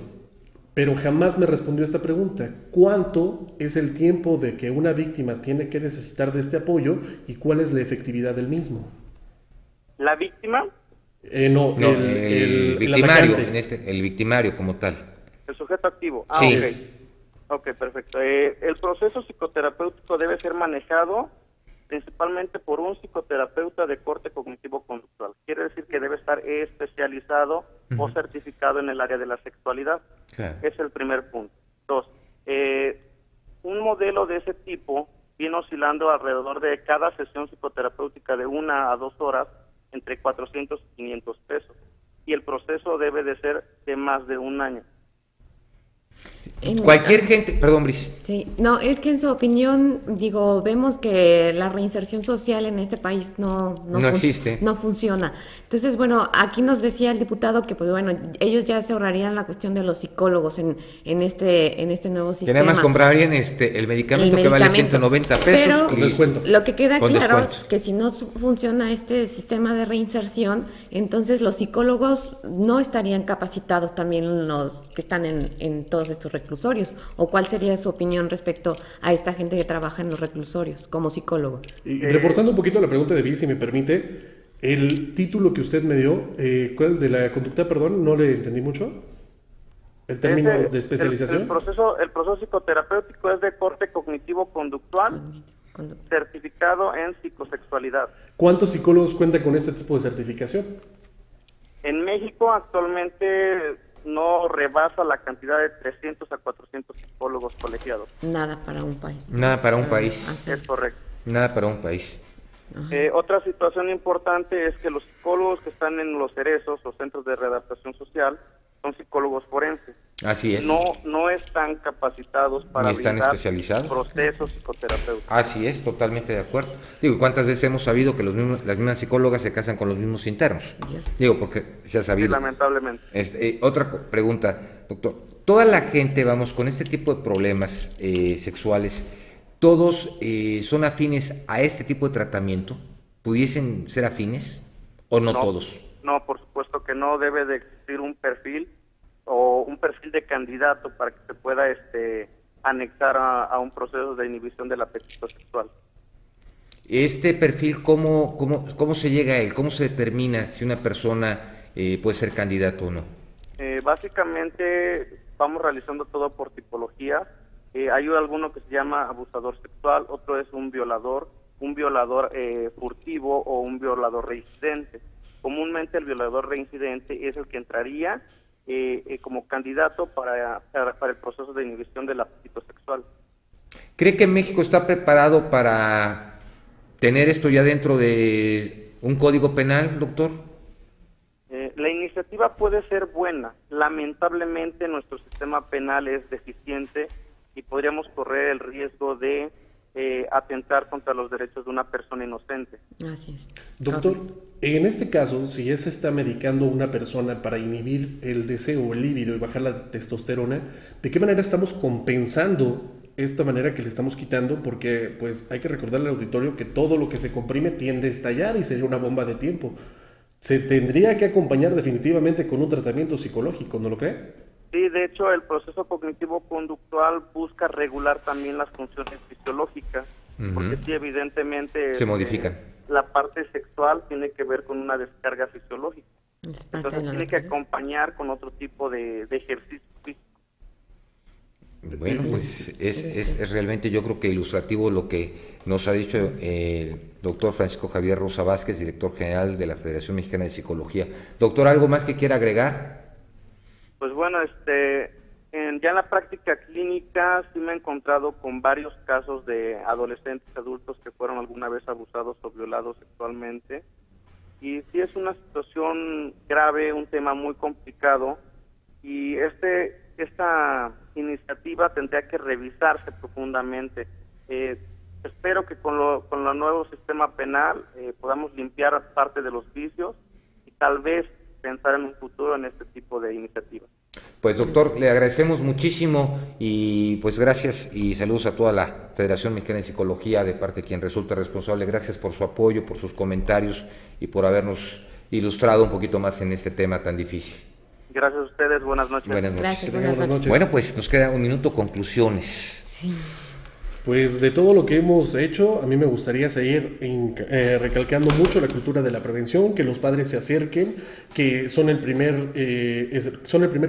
pero jamás me respondió esta pregunta: ¿cuánto es el tiempo de que una víctima tiene que necesitar de este apoyo y cuál es la efectividad del mismo? ¿La víctima? No, el victimario, el victimario como tal. El sujeto activo. Sí. Ok, perfecto. El proceso psicoterapéutico debe ser manejado principalmente por un psicoterapeuta de corte cognitivo-conductual. Quiere decir que debe estar especializado o certificado en el área de la sexualidad. Claro. Es el primer punto. 2. Un modelo de ese tipo viene oscilando alrededor de cada sesión psicoterapéutica de 1 a 2 horas entre 400 y 500 pesos. Y el proceso debe de ser de más de 1 año. Cualquier gente, perdón, Brice. Sí, no, es que en su opinión, digo, vemos que la reinserción social en este país no existe, no funciona. Entonces, bueno, aquí nos decía el diputado que, pues bueno, ellos ya se ahorrarían la cuestión de los psicólogos en este nuevo sistema. Que además comprarían el medicamento que vale 190 pesos. Pero lo que queda claro es que si no funciona este sistema de reinserción, entonces los psicólogos no estarían capacitados, también los que están en todos estos reclusorios. ¿O cuál sería su opinión respecto a esta gente que trabaja en los reclusorios como psicólogo? Y reforzando un poquito la pregunta de Bill, si me permite, el título que usted me dio, ¿cuál es de la conducta? Perdón, no le entendí mucho. ¿El término de especialización? El proceso psicoterapéutico es de corte cognitivo-conductual, certificado en psicosexualidad. ¿Cuántos psicólogos cuentan con este tipo de certificación? En México actualmente no rebasa la cantidad de 300 a 400 psicólogos colegiados. Nada para un país. Nada para un país. Es correcto. Nada para un país. Otra situación importante es que los psicólogos que están en los cerezos o centros de readaptación social son psicólogos forenses. Así es. No están capacitados para ni están especializados procesos psicoterapéuticos. Así es, totalmente de acuerdo. Digo, ¿cuántas veces hemos sabido que las mismas psicólogas se casan con los mismos internos? Digo, porque se ha sabido. Sí, lamentablemente. Otra pregunta, doctor. Toda la gente, vamos, con este tipo de problemas sexuales, ¿todos son afines a este tipo de tratamiento? ¿Pudiesen ser afines o no todos? No, por supuesto que no. Debe de existir un perfil o un perfil de candidato para que se pueda anexar a un proceso de inhibición del apetito sexual. Este perfil, ¿cómo se llega a él? ¿Cómo se determina si una persona puede ser candidato o no? Básicamente vamos realizando todo por tipología. Hay alguno que se llama abusador sexual, otro es un violador furtivo o un violador reincidente. comúnmente el violador reincidente es el que entraría como candidato para el proceso de inhibición del apetito sexual. ¿Cree que México está preparado para tener esto ya dentro de un código penal, doctor? La iniciativa puede ser buena. Lamentablemente nuestro sistema penal es deficiente y podríamos correr el riesgo de atentar contra los derechos de una persona inocente. Así es. Doctor, en este caso, si ya se está medicando una persona para inhibir el deseo, el líbido y bajar la testosterona, ¿de qué manera estamos compensando esta manera que le estamos quitando? Porque pues hay que recordarle al auditorio que todo lo que se comprime tiende a estallar y sería una bomba de tiempo. Se tendría que acompañar definitivamente con un tratamiento psicológico, ¿no lo cree? Sí, de hecho el proceso cognitivo-conductual busca regular también las funciones fisiológicas, porque sí, evidentemente se modifican. La parte sexual tiene que ver con una descarga fisiológica. Entonces tiene que acompañar con otro tipo de ejercicio físico. Bueno, pues es realmente, yo creo que ilustrativo lo que nos ha dicho el doctor Francisco Javier Rosa Vázquez, director general de la Federación Mexicana de Psicología. Doctor, ¿algo más que quiera agregar? Pues bueno, ya en la práctica clínica sí me he encontrado con varios casos de adolescentes, adultos que fueron alguna vez abusados o violados sexualmente. Y sí es una situación grave, un tema muy complicado. Y esta iniciativa tendría que revisarse profundamente. Espero que con el nuevo sistema penal podamos limpiar parte de los vicios y tal vez pensar en un futuro en este tipo de iniciativas. Pues doctor, le agradecemos muchísimo y pues gracias y saludos a toda la Federación Mexicana de Psicología de parte de quien resulta responsable. Gracias por su apoyo, por sus comentarios y por habernos ilustrado un poquito más en este tema tan difícil. Gracias a ustedes, buenas noches. Buenas noches. Gracias, buenas noches. Bueno, pues nos queda un minuto, conclusiones. Sí. Pues de todo lo que hemos hecho, a mí me gustaría seguir recalcando mucho la cultura de la prevención, que los padres se acerquen, que son el primer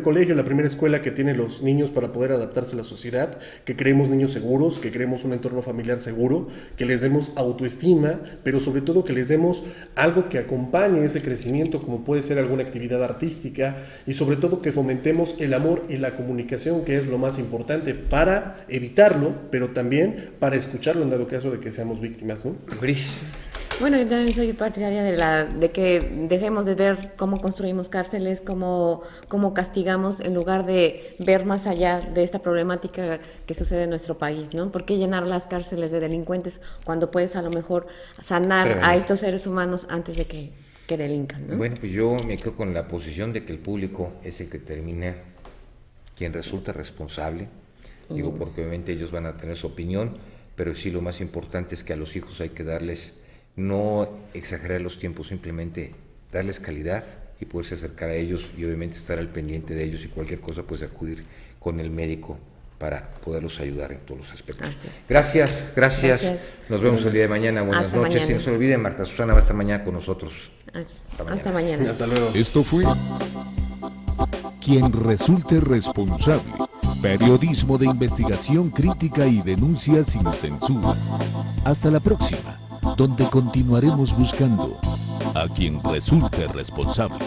colegio, la primera escuela que tienen los niños para poder adaptarse a la sociedad, que creemos niños seguros, que creemos un entorno familiar seguro, que les demos autoestima, pero sobre todo que les demos algo que acompañe ese crecimiento, como puede ser alguna actividad artística, y sobre todo que fomentemos el amor y la comunicación, que es lo más importante para evitarlo, pero también para escucharlo en dado caso de que seamos víctimas, ¿no? Gris. Bueno, yo también soy partidaria de que dejemos de ver cómo construimos cárceles, cómo castigamos, en lugar de ver más allá de esta problemática que sucede en nuestro país, ¿no? ¿Por qué llenar las cárceles de delincuentes cuando puedes a lo mejor sanar a estos seres humanos antes de que delincan, ¿no? Bueno, pues yo me quedo con la posición de que el público es el que termina, quien resulta responsable. Digo, porque obviamente ellos van a tener su opinión, pero sí lo más importante es que a los hijos hay que darles, no exagerar los tiempos, simplemente darles calidad y poderse acercar a ellos y obviamente estar al pendiente de ellos y cualquier cosa pues acudir con el médico para poderlos ayudar en todos los aspectos. Gracias. Nos vemos el día de mañana. Buenas Hasta noches. Mañana. Y no se olviden, Marta Susana va a estar mañana con nosotros. Hasta mañana. Hasta luego. Esto fue Quien resulte responsable. Periodismo de investigación crítica y denuncia sin censura. Hasta la próxima, donde continuaremos buscando a quien resulte responsable.